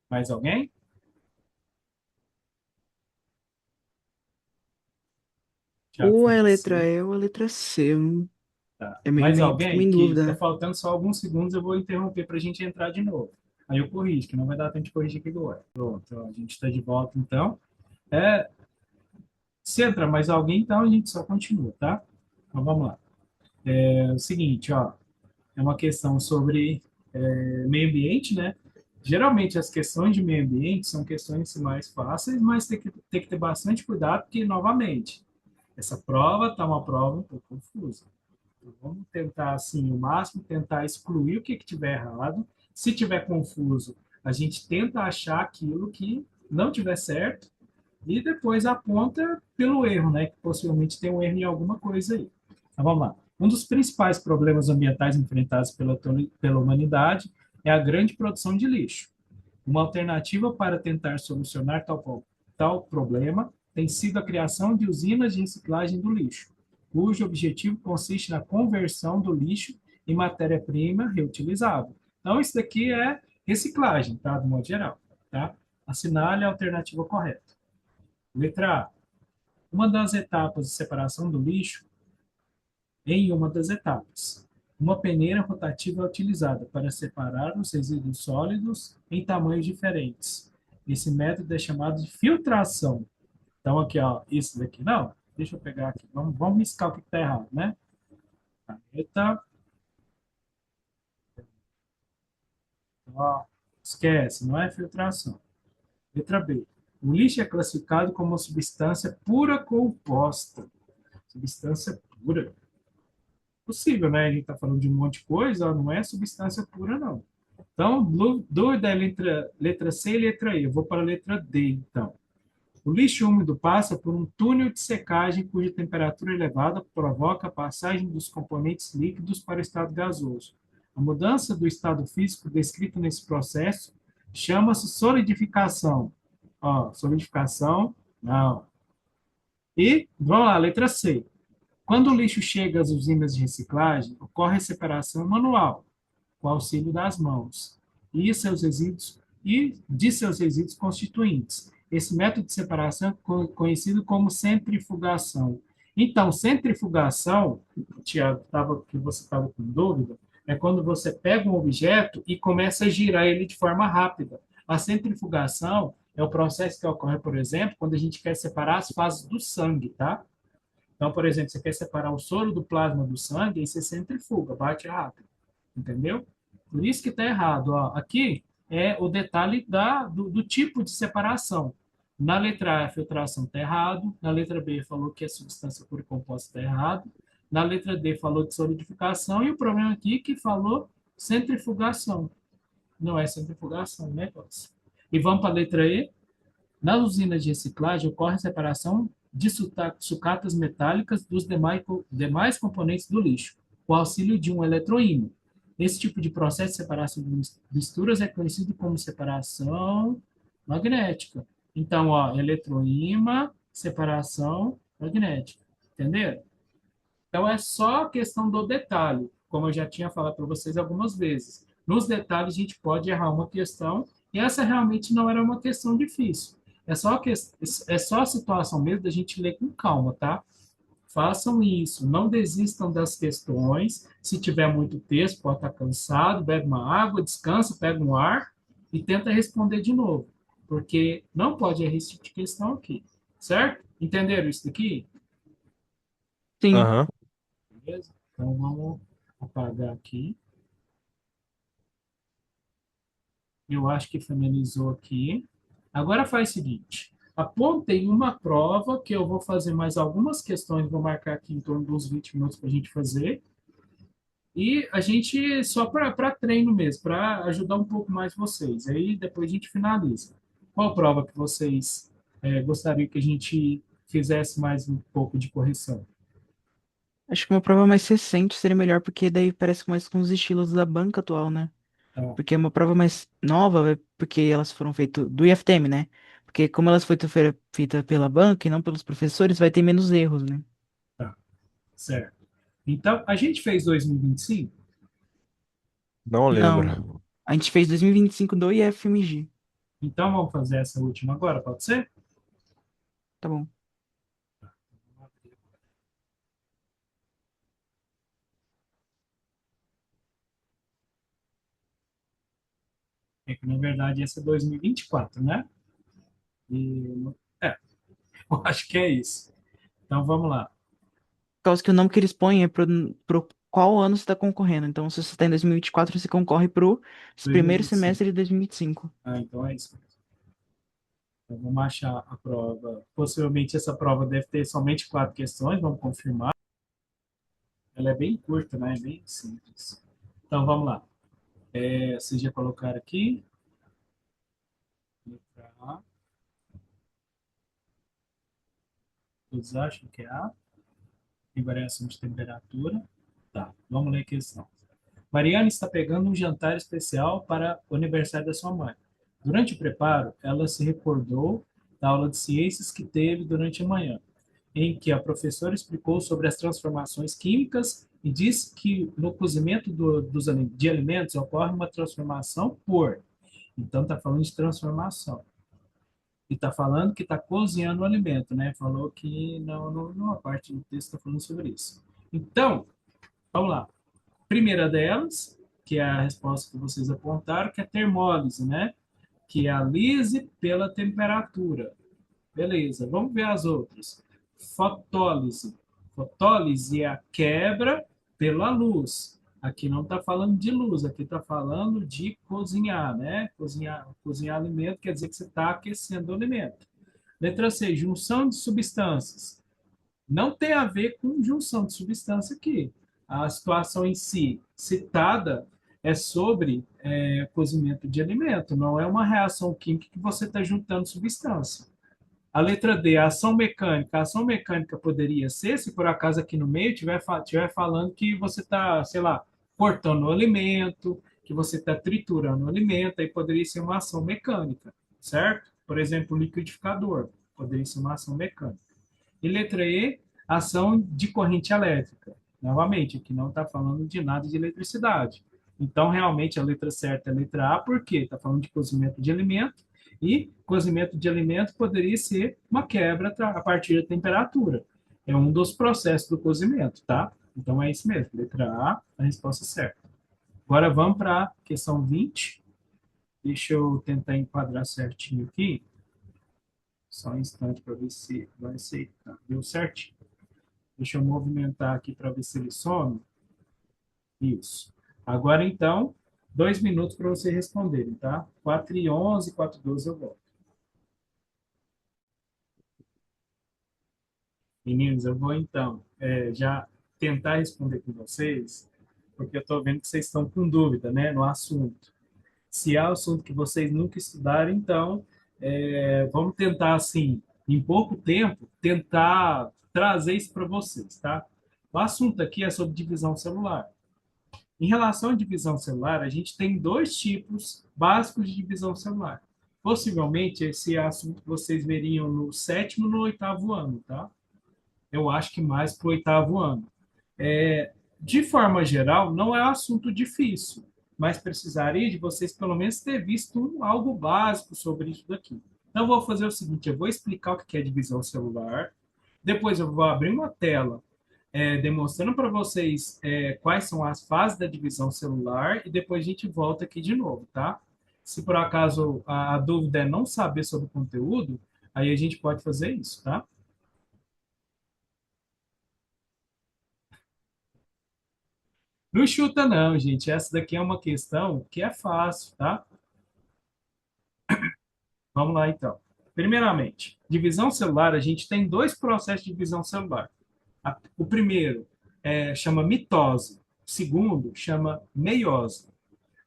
Mais alguém? Tiago Ou é falou a que letra sim. E ou a letra C. Tá. É meio, Mais meio, fico alguém? em Que tá dúvida. faltando só alguns segundos, eu vou interromper para a gente entrar de novo. Aí eu corrijo, que não vai dar tempo de corrigir aqui agora. Pronto, ó, a gente está de volta então. É, se entra mais alguém, então a gente só continua, tá? Então vamos lá. É o seguinte, ó, é uma questão sobre meio ambiente, né? Geralmente as questões de meio ambiente são questões mais fáceis, mas tem que ter bastante cuidado, porque, novamente, essa prova está uma prova um pouco confusa. Então, vamos tentar, assim, o máximo, tentar excluir o que tiver errado. Se tiver confuso, a gente tenta achar aquilo que não tiver certo e depois aponta pelo erro, né? Que possivelmente tem um erro em alguma coisa aí. Então, vamos lá. Um dos principais problemas ambientais enfrentados pela humanidade é a grande produção de lixo. Uma alternativa para tentar solucionar tal problema tem sido a criação de usinas de reciclagem do lixo, cujo objetivo consiste na conversão do lixo em matéria-prima reutilizável. Então, isso daqui é reciclagem, tá? Do modo geral, tá? Assinale a alternativa correta. Letra A. Uma das etapas de separação do lixo, em uma das etapas, uma peneira rotativa é utilizada para separar os resíduos sólidos em tamanhos diferentes. Esse método é chamado de filtração. Então, aqui, ó, isso daqui, não, deixa eu pegar aqui, vamos riscar o que está errado, né? Caneta, ó, esquece, não é filtração. Letra B. O lixo é classificado como uma substância pura composta. Substância pura. possível, né? A gente está falando de um monte de coisa, ó, não é substância pura, não. Então, dúvida é letra C e letra E. Eu vou para a letra D, então. O lixo úmido passa por um túnel de secagem cuja temperatura elevada provoca a passagem dos componentes líquidos para o estado gasoso. A mudança do estado físico descrita nesse processo chama-se solidificação. Ó, solidificação, não. E, vamos lá, letra C. Quando o lixo chega às usinas de reciclagem, ocorre a separação manual, com auxílio das mãos, e de seus resíduos constituintes. Esse método de separação é conhecido como centrifugação. Então, centrifugação, Tiago, que você estava com dúvida, é quando você pega um objeto e começa a girar ele de forma rápida. A centrifugação é o processo que ocorre, por exemplo, quando a gente quer separar as fases do sangue, tá? Então, por exemplo, você quer separar o soro do plasma do sangue, aí você centrifuga, bate rápido, entendeu? Por isso que está errado. Ó. Aqui é o detalhe do tipo de separação. Na letra A, a filtração está errado. Na letra B, falou que a substância pura e composta está errado. Na letra D, falou de solidificação. E o problema aqui é que falou centrifugação. Não é centrifugação, né, Cláudio? E vamos para a letra E. Nas usinas de reciclagem, ocorre a separação de sucatas metálicas dos demais componentes do lixo, com o auxílio de um eletroímã. Esse tipo de processo de separação de misturas é conhecido como separação magnética. Então, ó, eletroímã, separação magnética. Entenderam? Então, é só questão do detalhe, como eu já tinha falado para vocês algumas vezes. Nos detalhes, a gente pode errar uma questão, e essa realmente não era uma questão difícil. É só a situação mesmo da gente ler com calma, tá? Façam isso, não desistam das questões. Se tiver muito texto, pode estar cansado, bebe uma água, descansa, pega um ar e tenta responder de novo, porque não pode errar esse tipo de questão aqui, certo? Entenderam isso daqui? Sim. Aham. Beleza? Então vamos apagar aqui. Eu acho que finalizou aqui. Agora faz o seguinte: apontem uma prova que eu vou fazer mais algumas questões, vou marcar aqui em torno dos 20 minutos para a gente fazer. E a gente, só para treino mesmo, para ajudar um pouco mais vocês. Aí depois a gente finaliza. Qual prova que vocês gostariam que a gente fizesse mais um pouco de correção? Acho que uma prova mais recente seria melhor, porque daí parece mais com os estilos da banca atual, né? Tá, Porque é uma prova mais nova, porque elas foram feitas do IFTM, né? Porque como elas foram feitas pela banca e não pelos professores, vai ter menos erros, né? tá, certo. Então, a gente fez 2025. Não Não. lembro. A gente fez 2025 do IFMG. Então, vamos fazer essa última agora, pode ser? Tá bom. É que, na verdade, essa é 2024, né? E, é, eu acho que é isso. Então, vamos lá. Por causa que o nome que eles põem é pro qual ano você está concorrendo. Então, se você está em 2024, você concorre pro primeiro 2025. semestre de 2025. Ah, então é isso. Então, vamos achar a prova. Possivelmente, essa prova deve ter somente 4 questões, vamos confirmar. Ela é bem curta, né? É bem simples. Então, vamos lá. Vocês já colocaram aqui. Letra A. Todos acham que é A? Tem variação de temperatura. Tá, vamos ler a questão. Mariana está pegando um jantar especial para o aniversário da sua mãe. Durante o preparo, ela se recordou da aula de ciências que teve durante a manhã, em que a professora explicou sobre as transformações químicas e disse que no cozimento de alimentos ocorre uma transformação por. Então, está falando de transformação. E está falando que está cozinhando o alimento, né? Falou que não, a parte do texto está falando sobre isso. Então, vamos lá. Primeira delas, que é a resposta que vocês apontaram, que é termólise, né? Que é a lise pela temperatura. Beleza, vamos ver as outras. Fotólise. Fotólise é a quebra pela luz. Aqui não está falando de luz, aqui está falando de cozinhar, né? Cozinhar alimento quer dizer que você está aquecendo o alimento. Letra C, junção de substâncias. Não tem a ver com junção de substância aqui. A situação em si citada é sobre cozimento de alimento, não é uma reação química que você está juntando substância. A letra D, a ação mecânica. A ação mecânica poderia ser, se por acaso aqui no meio tiver falando que você está, sei lá, cortando o alimento, que você está triturando o alimento, aí poderia ser uma ação mecânica, certo? Por exemplo, liquidificador, poderia ser uma ação mecânica. E letra E, ação de corrente elétrica. Novamente, aqui não está falando de nada de eletricidade. Então, realmente, a letra certa é a letra A, porque está falando de cozimento de alimento, e cozimento de alimento poderia ser uma quebra a partir da temperatura. É um dos processos do cozimento, tá? Então, é isso mesmo. Letra A, a resposta certa. Agora, vamos para a questão 20. Deixa eu tentar enquadrar certinho aqui. Só um instante para ver se vai aceitar. Deu certinho. Deixa eu movimentar aqui para ver se ele some. Isso. Agora, então, 2 minutos para vocês responderem, tá? 4h11, 4h12 eu volto. Meninos, eu vou, então, já tentar responder com vocês, porque eu estou vendo que vocês estão com dúvida, né, no assunto. Se é assunto que vocês nunca estudaram, então, vamos tentar, assim, em pouco tempo, tentar trazer isso para vocês, tá? O assunto aqui é sobre divisão celular. Em relação à divisão celular, a gente tem dois tipos básicos de divisão celular. Possivelmente, esse assunto vocês veriam no sétimo e no oitavo ano, tá? Eu acho que mais para o oitavo ano. De forma geral, não é um assunto difícil, mas precisaria de vocês pelo menos ter visto algo básico sobre isso daqui. Então, eu vou fazer o seguinte, eu vou explicar o que é divisão celular, depois eu vou abrir uma tela demonstrando para vocês quais são as fases da divisão celular e depois a gente volta aqui de novo, tá? Se por acaso a dúvida é não saber sobre o conteúdo, aí a gente pode fazer isso, tá? Não chuta não, gente. Essa daqui é uma questão que é fácil, tá? Vamos lá, então. Primeiramente, divisão celular, a gente tem dois processos de divisão celular. O primeiro chama mitose, o segundo chama meiose.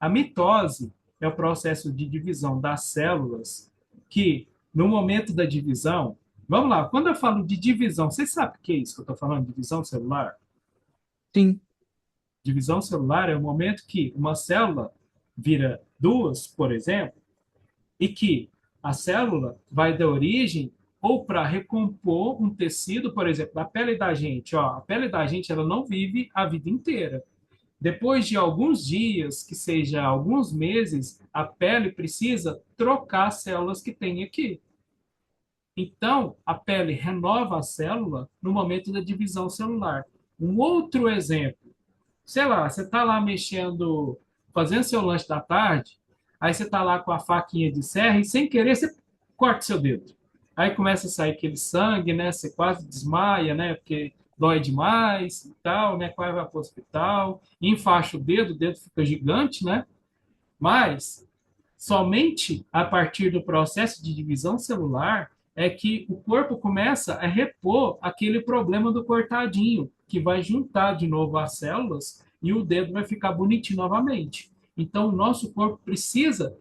A mitose é o processo de divisão das células que, no momento da divisão, vamos lá, quando eu falo de divisão, você sabe o que é isso que eu estou falando, divisão celular? Sim, Divisão celular é o momento que uma célula vira duas, por exemplo, e que a célula vai dar origem ou para recompor um tecido, por exemplo, a pele da gente. Ó, a pele da gente ela não vive a vida inteira. Depois de alguns dias, que seja alguns meses, a pele precisa trocar as células que tem aqui. Então, a pele renova a célula no momento da divisão celular. Um outro exemplo, sei lá, você está lá mexendo, fazendo seu lanche da tarde, aí você está lá com a faquinha de serra e sem querer você corta seu dedo. Aí começa a sair aquele sangue, né? Você quase desmaia, né? Porque dói demais e tal, né? Quase vai para o hospital, enfaixa o dedo fica gigante, né? Mas somente a partir do processo de divisão celular é que o corpo começa a repor aquele problema do cortadinho, que vai juntar de novo as células e o dedo vai ficar bonitinho novamente. Então, o nosso corpo precisa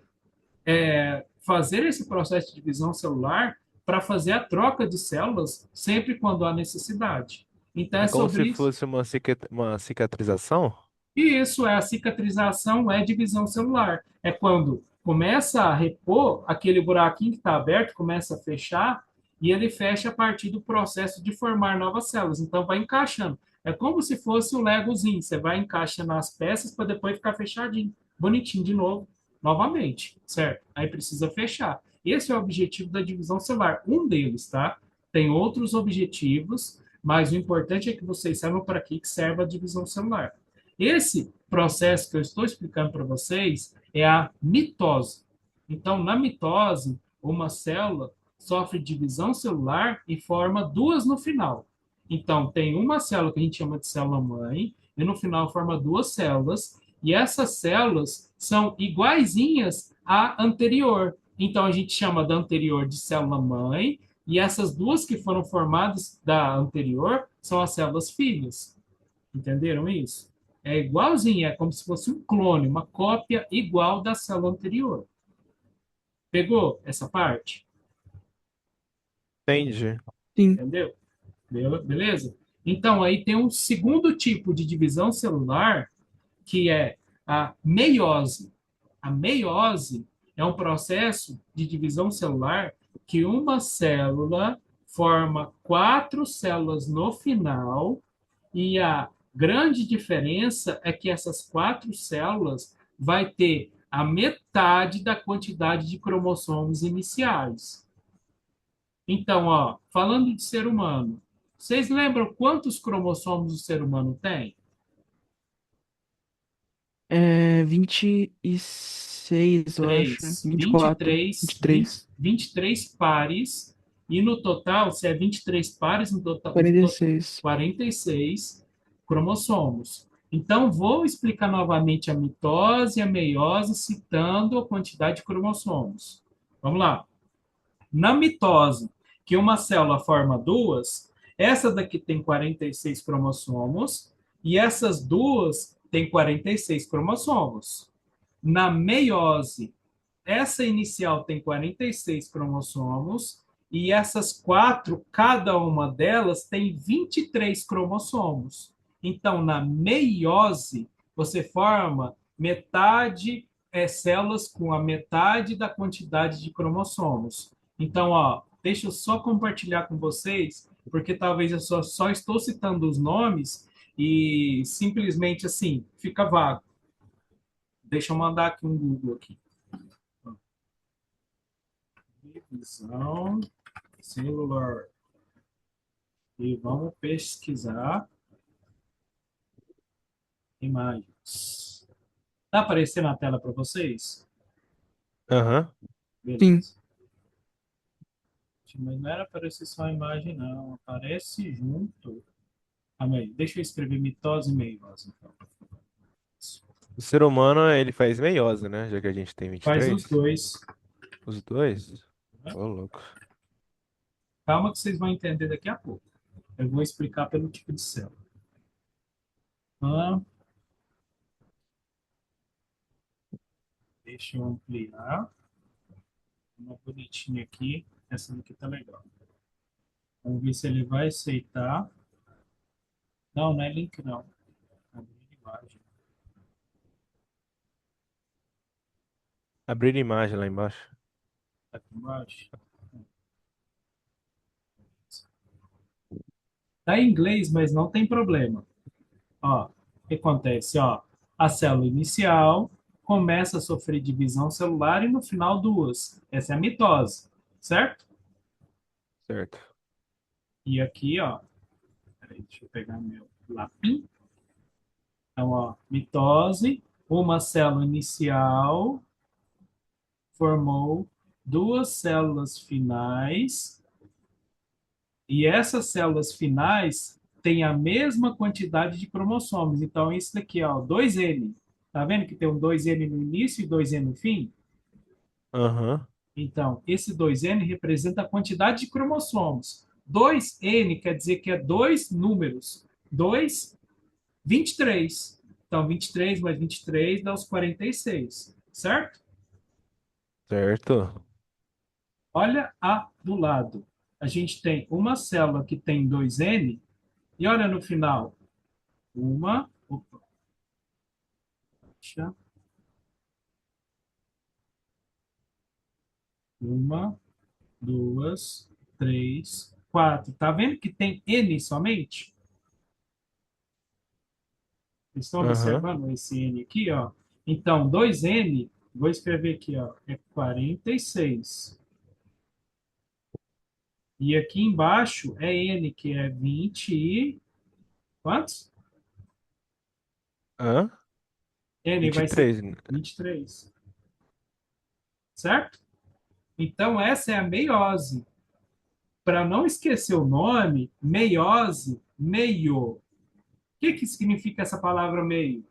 fazer esse processo de divisão celular para fazer a troca de células sempre quando há necessidade. Então, É é como se sobre isso. fosse uma cicatrização? E isso é a cicatrização, é divisão celular. É quando começa a repor aquele buraquinho que está aberto, começa a fechar, e ele fecha a partir do processo de formar novas células. Então, vai encaixando. É como se fosse um legozinho. Você vai encaixando as peças para depois ficar fechadinho, bonitinho de novo, novamente, certo? Aí precisa fechar. Esse é o objetivo da divisão celular. Um deles, tá? Tem outros objetivos, mas o importante é que vocês saibam para que serve a divisão celular. Esse processo que eu estou explicando para vocês é a mitose. Então, na mitose, uma célula sofre divisão celular e forma duas no final. Então, tem uma célula que a gente chama de célula-mãe, e no final forma duas células, e essas células são iguaizinhas à anterior. Então, a gente chama da anterior de célula-mãe, e essas duas que foram formadas da anterior são as células filhas. Entenderam isso? É igualzinho, é como se fosse um clone, uma cópia igual da célula anterior. Pegou essa parte? Entendi. Sim. Entendeu? Beleza? Então, aí tem um segundo tipo de divisão celular, que é a meiose. A meiose é um processo de divisão celular que uma célula forma quatro células no final, e a grande diferença é que essas quatro células vai ter a metade da quantidade de cromossomos iniciais. Então, ó, falando de ser humano, vocês lembram quantos cromossomos o ser humano tem? É 26, eu acho. 3, 24, 23, 23 pares, e no total, se é 23 pares, no total, 46. 46 cromossomos. Então, vou explicar novamente a mitose e a meiose, citando a quantidade de cromossomos. Vamos lá. Na mitose, que uma célula forma duas, essa daqui tem 46 cromossomos e essas duas têm 46 cromossomos. Na meiose, essa inicial tem 46 cromossomos e essas quatro, cada uma delas tem 23 cromossomos. Então, na meiose, você forma metade, células com a metade da quantidade de cromossomos. Então, ó, deixa eu só compartilhar com vocês, porque talvez eu só estou citando os nomes e simplesmente assim, fica vago. Deixa eu mandar aqui um Google aqui. Divisão celular. E vamos pesquisar imagens. Está aparecendo na tela para vocês? Aham. Sim. Beleza. Mas não era aparecer só a imagem, não. Aparece junto. Calma aí. Deixa eu escrever mitose e meiose, então. O ser humano, ele faz meiose, né? Já que a gente tem Faz os 23. dois. Os dois? Né? Ô, louco. Calma que vocês vão entender daqui a pouco. Eu vou explicar pelo tipo de célula. Ah, deixa eu ampliar. Uma bonitinha aqui. Essa daqui tá legal. Vamos ver se ele vai aceitar. Não, não é link, não. Abrir imagem. Abrir imagem lá embaixo. Tá aqui embaixo. Tá em inglês, mas não tem problema. Ó, o que acontece? Ó, a célula inicial começa a sofrer divisão celular e no final duas. Essa é a mitose, certo? Certo. E aqui, ó, peraí, deixa eu pegar meu lápis. Então, ó, mitose, uma célula inicial formou duas células finais. E essas células finais têm a mesma quantidade de cromossomos. Então, isso daqui, ó, 2N. Tá vendo que tem um 2N no início e 2N no fim? Aham. Então, esse 2N representa a quantidade de cromossomos. 2N quer dizer que é dois números. 2, 23. Então, 23 mais 23 dá os 46, certo? Certo. Olha a do lado. A gente tem uma célula que tem 2N e olha no final. Uma, opa, deixa, uma, duas, três, quatro. Tá vendo que tem N somente? Vocês estão Aham. observando esse N aqui, ó? Então, 2N, vou escrever aqui, ó, é 46. E aqui embaixo é N, que é 20 e... Quantos? Hã? N vinte e vai ser três 23, certo? Então, essa é a meiose. Para não esquecer o nome, meiose, meio. O que significa essa palavra meio?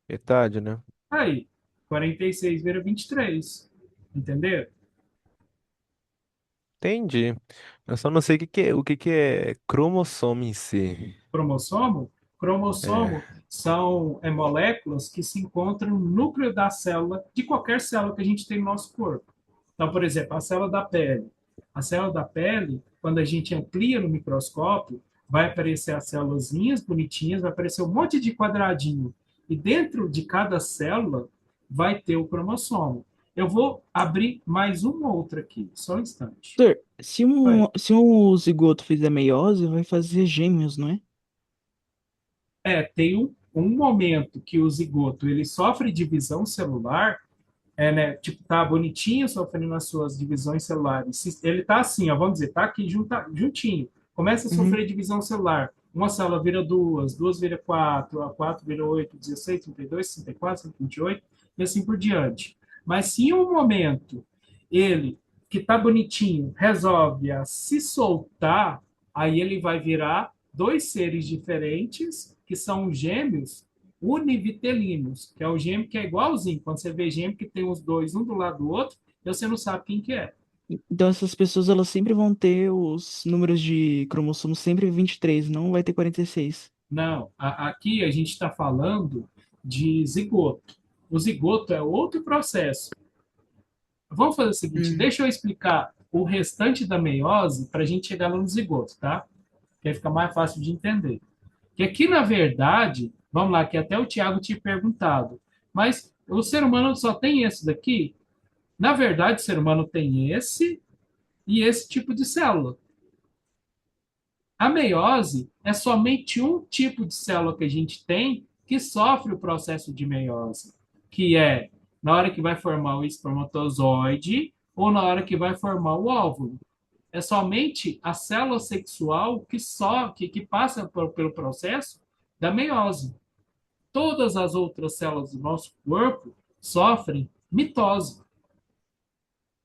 Metade, né? Aí, 46 vira 23. Entendeu? Entendi. Eu só não sei o que que é cromossomo em si. Cromossomo Cromossomo É, são moléculas que se encontram no núcleo da célula, de qualquer célula que a gente tem no nosso corpo. Então, por exemplo, a célula da pele. A célula da pele, quando a gente amplia no microscópio, vai aparecer as célulazinhas bonitinhas, vai aparecer um monte de quadradinho. E dentro de cada célula vai ter o cromossomo. Eu vou abrir mais uma outra aqui, só um instante. Doutor, se Vai. um zigoto fizer meiose, vai fazer gêmeos, não é? Tem um momento que o zigoto ele sofre divisão celular, né? Tipo, tá bonitinho, sofrendo as suas divisões celulares. Ele tá assim, ó, vamos dizer, tá aqui juntinho. Começa a Uhum. sofrer divisão celular. Uma célula vira duas, duas vira quatro, a quatro vira 8, 16, 32, 64, 128 e assim por diante. Mas se em um momento ele, que tá bonitinho, resolve a se soltar, aí ele vai virar dois seres diferentes, que são gêmeos, univitelinos, que é o gêmeo que é igualzinho. Quando você vê gêmeo que tem os dois um do lado do outro, você não sabe quem que é. Então essas pessoas elas sempre vão ter os números de cromossomos sempre 23, não vai ter 46. Não, aqui a gente está falando de zigoto. O zigoto é outro processo. Vamos fazer o seguinte, Hum, deixa eu explicar o restante da meiose para a gente chegar lá no zigoto, tá? Que aí fica mais fácil de entender. Que aqui, na verdade, vamos lá, que até o Tiago tinha perguntado, mas o ser humano só tem esse daqui? Na verdade, o ser humano tem esse e esse tipo de célula. A meiose é somente um tipo de célula que a gente tem que sofre o processo de meiose, que é na hora que vai formar o espermatozoide ou na hora que vai formar o óvulo. É somente a célula sexual que passa pelo processo da meiose. Todas as outras células do nosso corpo sofrem mitose.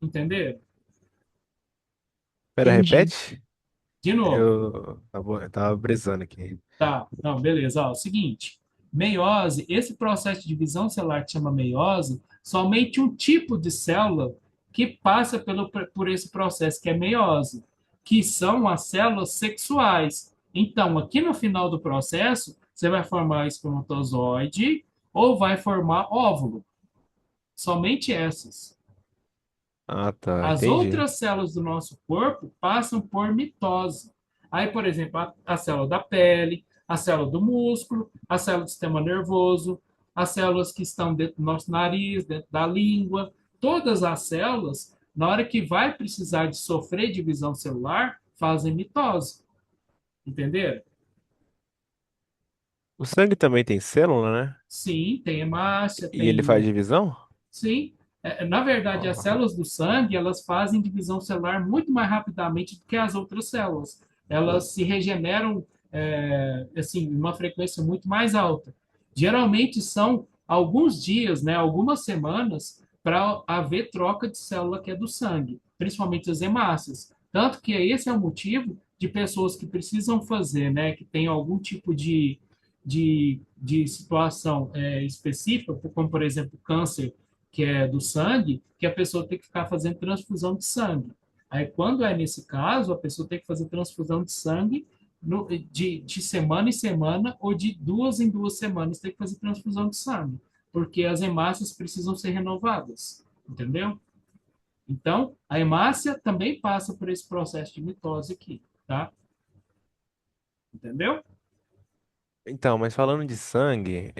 Entenderam? Pera, entendi. repete? De novo. Eu tava brisando aqui. Tá, não, beleza. Ó, é o seguinte, meiose, esse processo de divisão celular que chama meiose, somente um tipo de célula que passa por esse processo, que é meiose, que são as células sexuais. Então, aqui no final do processo, você vai formar espermatozoide ou vai formar óvulo. Somente essas. Ah, tá, As entendi. outras células do nosso corpo passam por mitose. Aí, por exemplo, a célula da pele, a célula do músculo, a célula do sistema nervoso, as células que estão dentro do nosso nariz, dentro da língua, todas as células, na hora que vai precisar de sofrer divisão celular, fazem mitose. Entenderam? O sangue também tem célula, né? Sim, tem hemácia, E ele faz tem. divisão? Sim, na verdade, as Ah, células do sangue, elas fazem divisão celular muito mais rapidamente do que as outras células. Elas se regeneram, assim, em uma frequência muito mais alta. Geralmente são alguns dias, né, algumas semanas, para haver troca de célula que é do sangue, principalmente as hemácias. Tanto que esse é o motivo de pessoas que precisam fazer, né, que tem algum tipo de situação específica, como, por exemplo, câncer que é do sangue, que a pessoa tem que ficar fazendo transfusão de sangue. Aí, quando é nesse caso, a pessoa tem que fazer transfusão de sangue de semana em semana ou de duas em duas semanas tem que fazer transfusão de sangue, porque as hemácias precisam ser renovadas, entendeu? Então, a hemácia também passa por esse processo de mitose aqui, tá? Entendeu? então, mas falando de sangue,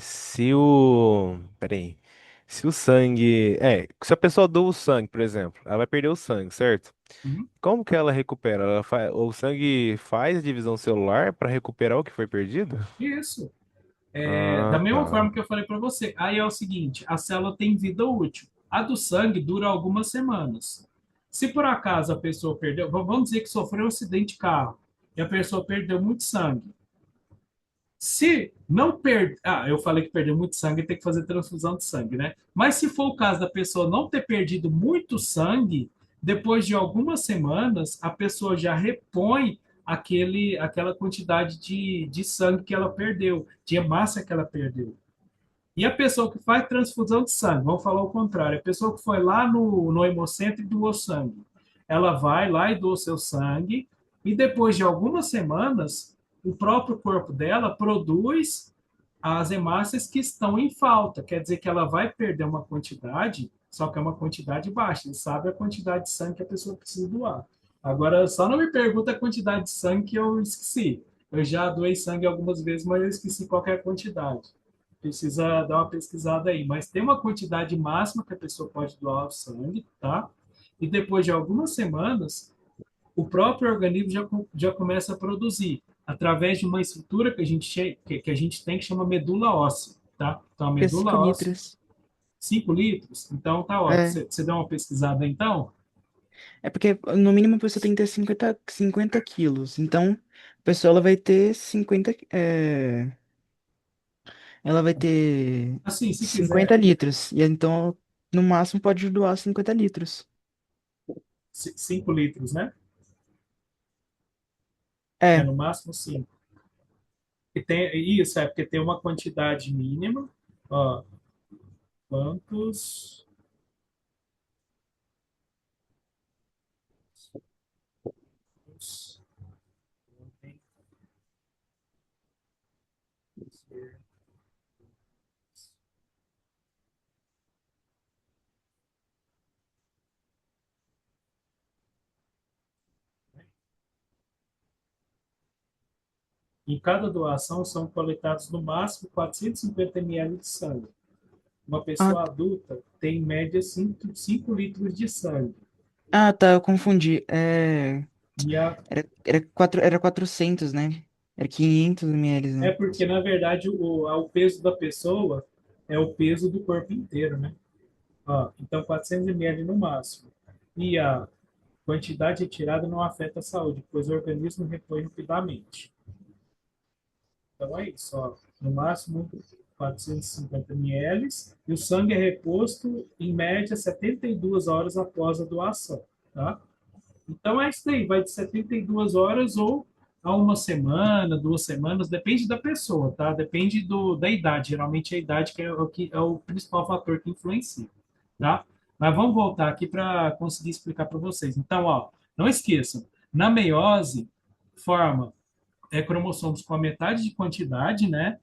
se o. Peraí. Se o sangue. Se a pessoa doa o sangue, por exemplo, ela vai perder o sangue, certo? Uhum. Como que ela recupera? O sangue faz a divisão celular para recuperar o que foi perdido? Isso. Da Ah, mesma tá. forma que eu falei para você. Aí é o seguinte: a célula tem vida útil. A do sangue dura algumas semanas. Se por acaso a pessoa perdeu, vamos dizer que sofreu um acidente de carro e a pessoa perdeu muito sangue. Se não per... eu falei que perdeu muito sangue e tem que fazer transfusão de sangue, né? Mas se for o caso da pessoa não ter perdido muito sangue, depois de algumas semanas, a pessoa já repõe aquela quantidade de sangue que ela perdeu, de hemácia que ela perdeu. E a pessoa que faz transfusão de sangue, vamos falar o contrário, a pessoa que foi lá no hemocentro e doou sangue, ela vai lá e doa o seu sangue, e depois de algumas semanas, o próprio corpo dela produz as hemácias que estão em falta. Quer dizer que ela vai perder uma quantidade, só que é uma quantidade baixa. Ele sabe a quantidade de sangue que a pessoa precisa doar. Agora, só não me pergunta a quantidade de sangue que eu esqueci. Eu já doei sangue algumas vezes, mas eu esqueci qual é a quantidade. Precisa dar uma pesquisada aí. Mas tem uma quantidade máxima que a pessoa pode doar o sangue, tá? E depois de algumas semanas, o próprio organismo já começa a produzir através de uma estrutura que a gente tem que chama medula óssea, tá? Então, a Que é 5 medula óssea, litros. 5 litros, então tá ótimo. É. Você deu uma pesquisada então? É porque no mínimo a pessoa tem que ter 50 quilos. Então, a pessoa ela vai ter 50. Ela vai ter Assim, se 50 quiser, litros. E então, no máximo, pode doar 50 litros. 5 litros, né? É É, no máximo 5. E tem, isso é porque tem uma quantidade mínima. Ó, quantos podem ser. Em cada doação são coletados no máximo 450 ml de sangue. Uma ah, pessoa adulta tem em média 5 litros de sangue. tá, eu confundi. E Era 400, né? Era 500 ml, é né? porque, na verdade, o peso da pessoa é o peso do corpo inteiro, né? Ó, então, 400 ml no máximo. E a quantidade retirada não afeta a saúde, pois o organismo repõe rapidamente. Então, é isso. Ó. No máximo, 450 ml. E o sangue é reposto, em média, 72 horas após a doação. Tá? Então é isso aí, vai de 72 horas ou a uma semana, 2 semanas, depende da pessoa, tá? Depende da idade. Geralmente é a idade que é o principal fator que influencia, tá? Mas vamos voltar aqui para conseguir explicar para vocês. Então, ó, não esqueçam, na meiose forma cromossomos com a metade de quantidade, né?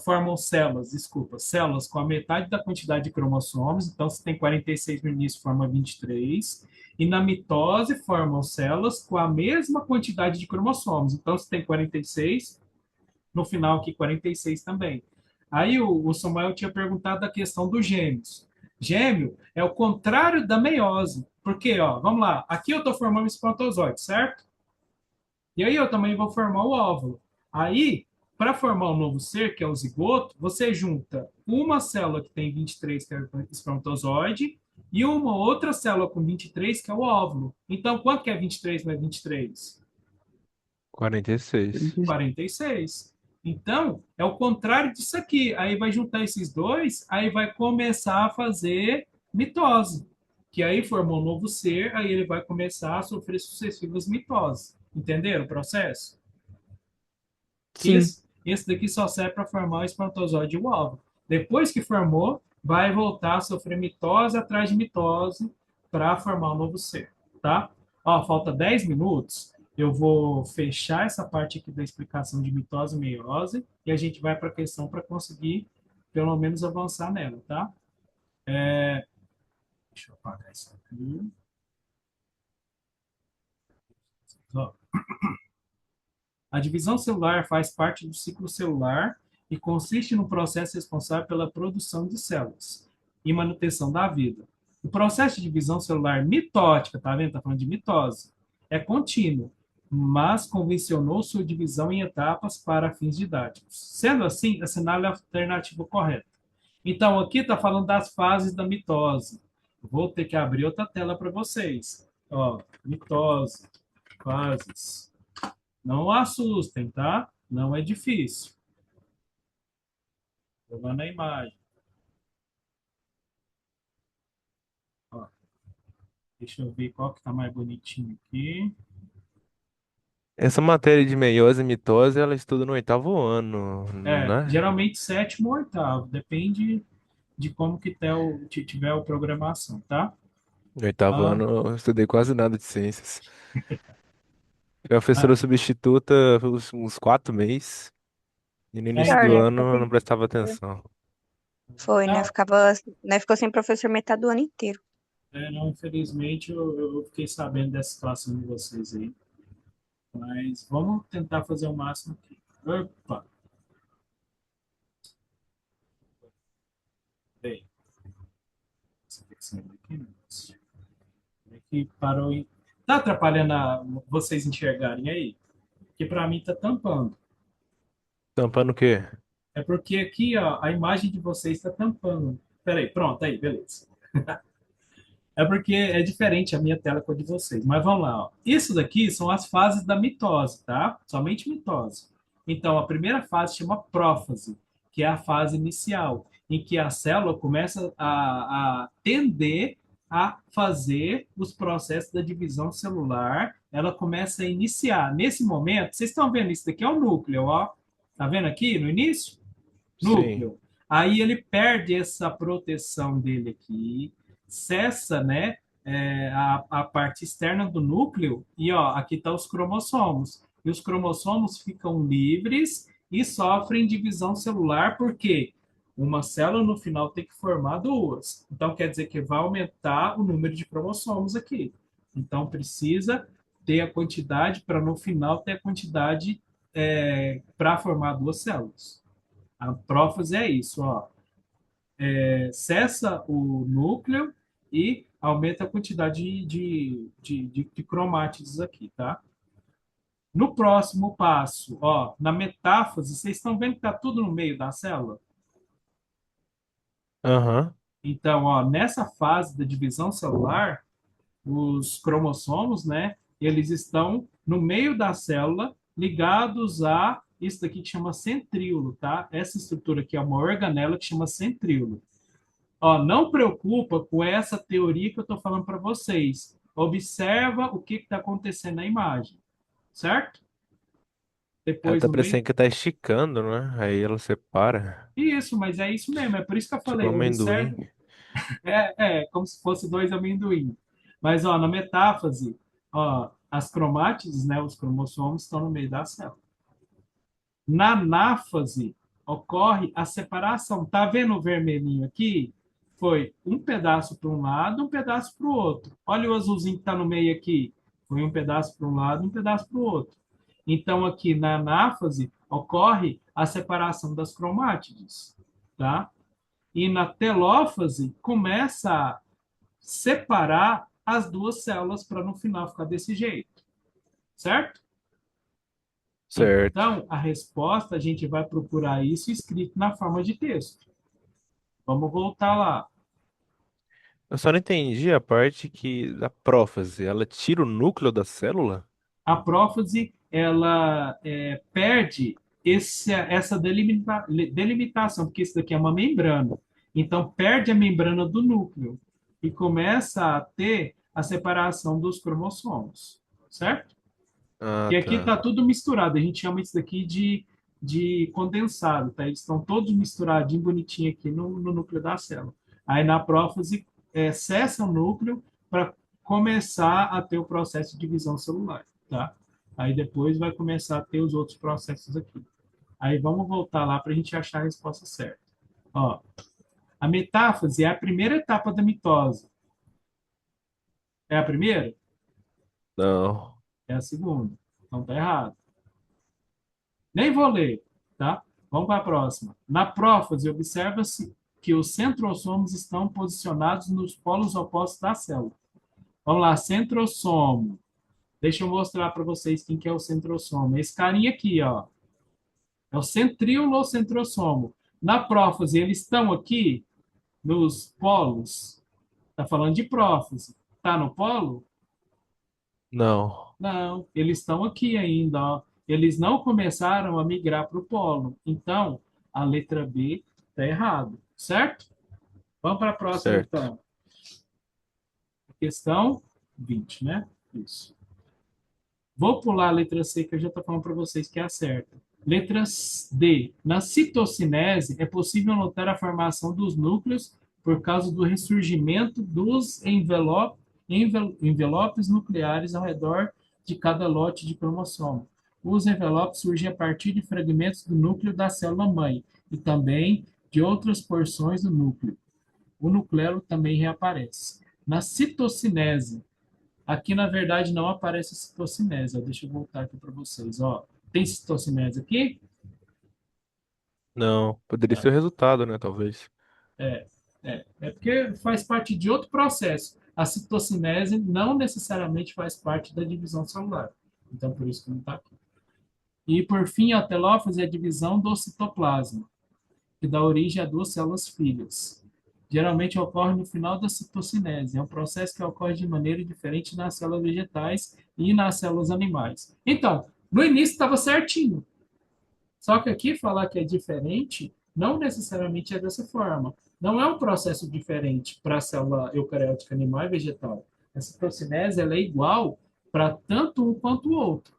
Formam células, desculpa, células com a metade da quantidade de cromossomos. Então, se tem 46 no início, forma 23. E na mitose, formam células com a mesma quantidade de cromossomos. Então, se tem 46, no final aqui 46 também. Aí o Samuel tinha perguntado a questão dos gêmeos. Gêmeo é o contrário da meiose. Porque, ó, vamos lá, aqui eu estou formando espermatozoide, certo? E aí eu também vou formar o óvulo. Aí, para formar um novo ser, que é o zigoto, você junta uma célula que tem 23, que é o espermatozoide, e uma outra célula com 23, que é o óvulo. Então, quanto que é 23 mais 23? 46. 46. Então, é o contrário disso aqui. Aí vai juntar esses dois, aí vai começar a fazer mitose. Que aí formou um novo ser, aí ele vai começar a sofrer sucessivas mitoses. Entenderam o processo? Sim. Esse daqui só serve para formar o espermatozoide e o óvulo. Depois que formou, vai voltar a sofrer mitose atrás de mitose para formar um novo ser, tá? Ó, falta 10 minutos. Eu vou fechar essa parte aqui da explicação de mitose e meiose e a gente vai para a questão para conseguir pelo menos avançar nela, tá? Deixa eu apagar isso aqui. Ó, a divisão celular faz parte do ciclo celular e consiste no processo responsável pela produção de células e manutenção da vida. O processo de divisão celular mitótica, tá vendo? Está falando de mitose, é contínuo, mas convencionou sua divisão em etapas para fins didáticos. Sendo assim, assinale a alternativa correta. Então, aqui está falando das fases da mitose. Vou ter que abrir outra tela para vocês. Ó, mitose, fases. Não assustem, tá? Não é difícil. Vou lá na imagem. Ó, deixa eu ver qual que tá mais bonitinho aqui. Essa matéria de meiose e mitose, ela estuda no oitavo ano, né? Geralmente sétimo ou oitavo, depende de como que tiver a programação, tá? No oitavo Ah, ano eu estudei quase nada de ciências. Professora Ah, substituta uns 4 meses. E no início Pior, do né? ano eu não prestava atenção. Foi, né? não, Ficava, né? Ficou sem professor metade do ano inteiro. não, infelizmente eu fiquei sabendo dessa situação de vocês aí. Mas vamos tentar fazer o máximo aqui. Opa, bem, você tem que sair daqui, né? É que parou em... Tá atrapalhando vocês enxergarem aí? Porque para mim tá tampando. Tampando o quê? É porque aqui, ó, a imagem de vocês está tampando. Peraí, pronto, aí, beleza. É porque é diferente a minha tela com a de vocês. Mas vamos lá, ó. Isso daqui são as fases da mitose, tá? Somente mitose. Então, a primeira fase chama prófase, que é a fase inicial, em que a célula começa a tender a fazer os processos da divisão celular. Ela começa a iniciar. Nesse momento, vocês estão vendo isso daqui é o núcleo, ó. Tá vendo aqui no início? Sim. Núcleo. Aí ele perde essa proteção dele aqui, cessa, né, a parte externa do núcleo, e ó, aqui estão os cromossomos. E os cromossomos ficam livres e sofrem divisão celular, porque uma célula no final tem que formar duas. Então quer dizer que vai aumentar o número de cromossomos aqui. Então precisa ter a quantidade para no final ter a quantidade para formar duas células. A prófase é isso, ó. Cessa o núcleo e aumenta a quantidade de cromátides aqui, tá? No próximo passo, ó, na metáfase, vocês estão vendo que está tudo no meio da célula? Aham. Então, ó, nessa fase da divisão celular, os cromossomos, né, eles estão no meio da célula, ligados a isso daqui que chama centríolo, tá? Essa estrutura aqui é uma organela que chama centríolo. Ó, não preocupa com essa teoria que eu estou falando para vocês. Observa o que está acontecendo na imagem, certo? Ela Depois tá no meio. parecendo que tá esticando, né? Aí ela separa. Isso, mas é isso mesmo. É por isso que eu Tipo um falei. amendoim. Observe. Como se fosse dois amendoim. Mas ó, na metáfase, ó, as cromátides, né, os cromossomos estão no meio da célula. Na anáfase ocorre a separação. Tá vendo o vermelhinho aqui? Foi um pedaço para um lado, um pedaço para o outro. Olha o azulzinho que está no meio aqui. Foi um pedaço para um lado, um pedaço para o outro. Então, aqui na anáfase ocorre a separação das cromátides, tá? E na telófase começa a separar as duas células para no final ficar desse jeito, certo? Certo. Então, a resposta, a gente vai procurar isso escrito na forma de texto. Vamos voltar lá. Eu só não entendi a parte que da prófase, ela tira o núcleo da célula? A prófase, ela perde essa delimitação, porque isso daqui é uma membrana. Então, perde a membrana do núcleo e começa a ter a separação dos cromossomos, certo? Ah, E aqui está tá. tudo misturado. A gente chama isso daqui de condensado, tá? Eles estão todos misturadinho, bonitinho aqui no núcleo da célula. Aí na prófase cessa o núcleo para começar a ter o processo de divisão celular, tá? Aí depois vai começar a ter os outros processos aqui. Aí vamos voltar lá para a gente achar a resposta certa. Ó, a metáfase é a primeira etapa da mitose. É a primeira? Não. É a segunda. Então tá errado. Nem vou ler, tá? Vamos para a próxima. Na prófase, observa-se que os centrossomos estão posicionados nos polos opostos da célula. Vamos lá, centrossomo. Deixa eu mostrar para vocês quem que é o centrossomo. Esse carinha aqui, ó. É o centríolo ou centrossomo. Na prófase, eles estão aqui nos polos. Está falando de prófase. Está no polo? Não. Não, eles estão aqui ainda, ó. Eles não começaram a migrar para o polo. Então, a letra B está errado, certo? Vamos para a próxima, Certo. então. Questão 20, né? Isso. Vou pular a letra C, que eu já estou falando para vocês que é a certa. Letra D. Na citocinese, é possível notar a formação dos núcleos por causa do ressurgimento dos envelopes nucleares ao redor de cada lote de cromossomo. Os envelopes surgem a partir de fragmentos do núcleo da célula-mãe e também de outras porções do núcleo. O nucleolo também reaparece. Na citocinese, aqui na verdade não aparece a citocinese. Ó, deixa eu voltar aqui para vocês. Ó, tem citocinese aqui? Não, poderia Tá. ser o resultado, né? Talvez. É porque faz parte de outro processo. A citocinese não necessariamente faz parte da divisão celular. Então, por isso que não está aqui. E, por fim, a telófase é a divisão do citoplasma, que dá origem a duas células filhas. Geralmente ocorre no final da citocinese. É um processo que ocorre de maneira diferente nas células vegetais e nas células animais. Então, no início estava certinho. Só que aqui falar que é diferente não necessariamente é dessa forma. Não é um processo diferente para a célula eucariótica animal e vegetal. A citocinese ela é igual para tanto um quanto o outro.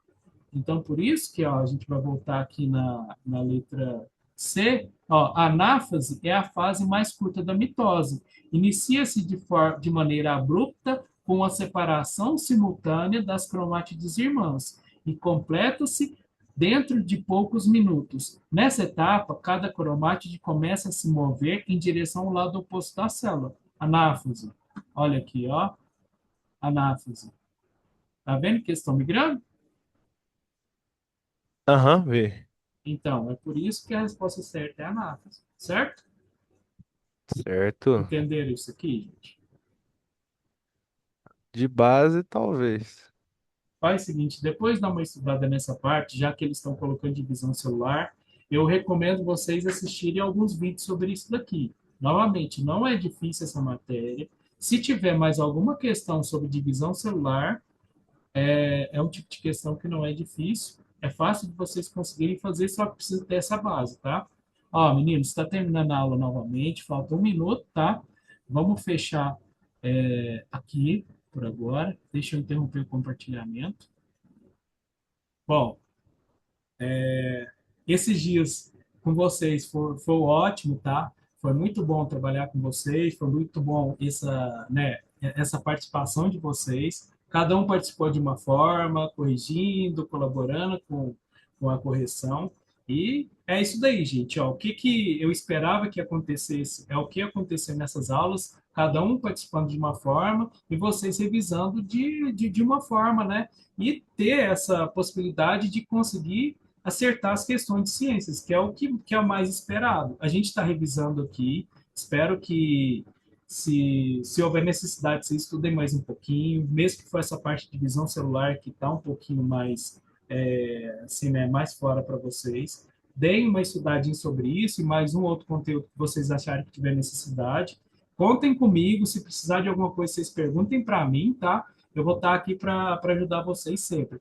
Então, por isso que ó, a gente vai voltar aqui na letra C. Ó, a anáfase é a fase mais curta da mitose. Inicia-se de maneira abrupta com a separação simultânea das cromátides irmãs e completa-se dentro de poucos minutos. Nessa etapa, cada cromátide começa a se mover em direção ao lado oposto da célula. Anáfase. Olha aqui, ó. Anáfase. Tá vendo que eles estão migrando? Aham, vê. Então, é por isso que a resposta certa é anáfase, certo? Certo. Entenderam isso aqui, gente? De base, talvez. Faz o seguinte, depois dá uma estudada nessa parte, já que eles estão colocando divisão celular, eu recomendo vocês assistirem alguns vídeos sobre isso daqui. Novamente, não é difícil essa matéria. Se tiver mais alguma questão sobre divisão celular, é um tipo de questão que não é difícil, é fácil de vocês conseguirem fazer, só que precisa ter essa base, tá? Ó, meninos, está terminando a aula novamente, falta um minuto, tá? Vamos fechar aqui por agora. Deixa eu interromper o compartilhamento. Bom, esses dias com vocês foi ótimo, tá? Foi muito bom trabalhar com vocês, foi muito bom essa participação de vocês. Cada um participou de uma forma, corrigindo, colaborando com a correção. E é isso daí, gente. Ó, o que eu esperava que acontecesse é o que aconteceu nessas aulas, cada um participando de uma forma e vocês revisando de uma forma, né? E ter essa possibilidade de conseguir acertar as questões de ciências, que é que é o mais esperado. A gente está revisando aqui, espero que, se houver necessidade, vocês estudem mais um pouquinho, mesmo que for essa parte de visão celular, que está um pouquinho mais, assim, né, mais fora para vocês. Deem uma estudadinha sobre isso e mais um outro conteúdo que vocês acharem que tiver necessidade. Contem comigo, se precisar de alguma coisa, vocês perguntem para mim, tá? Eu vou estar aqui para ajudar vocês sempre.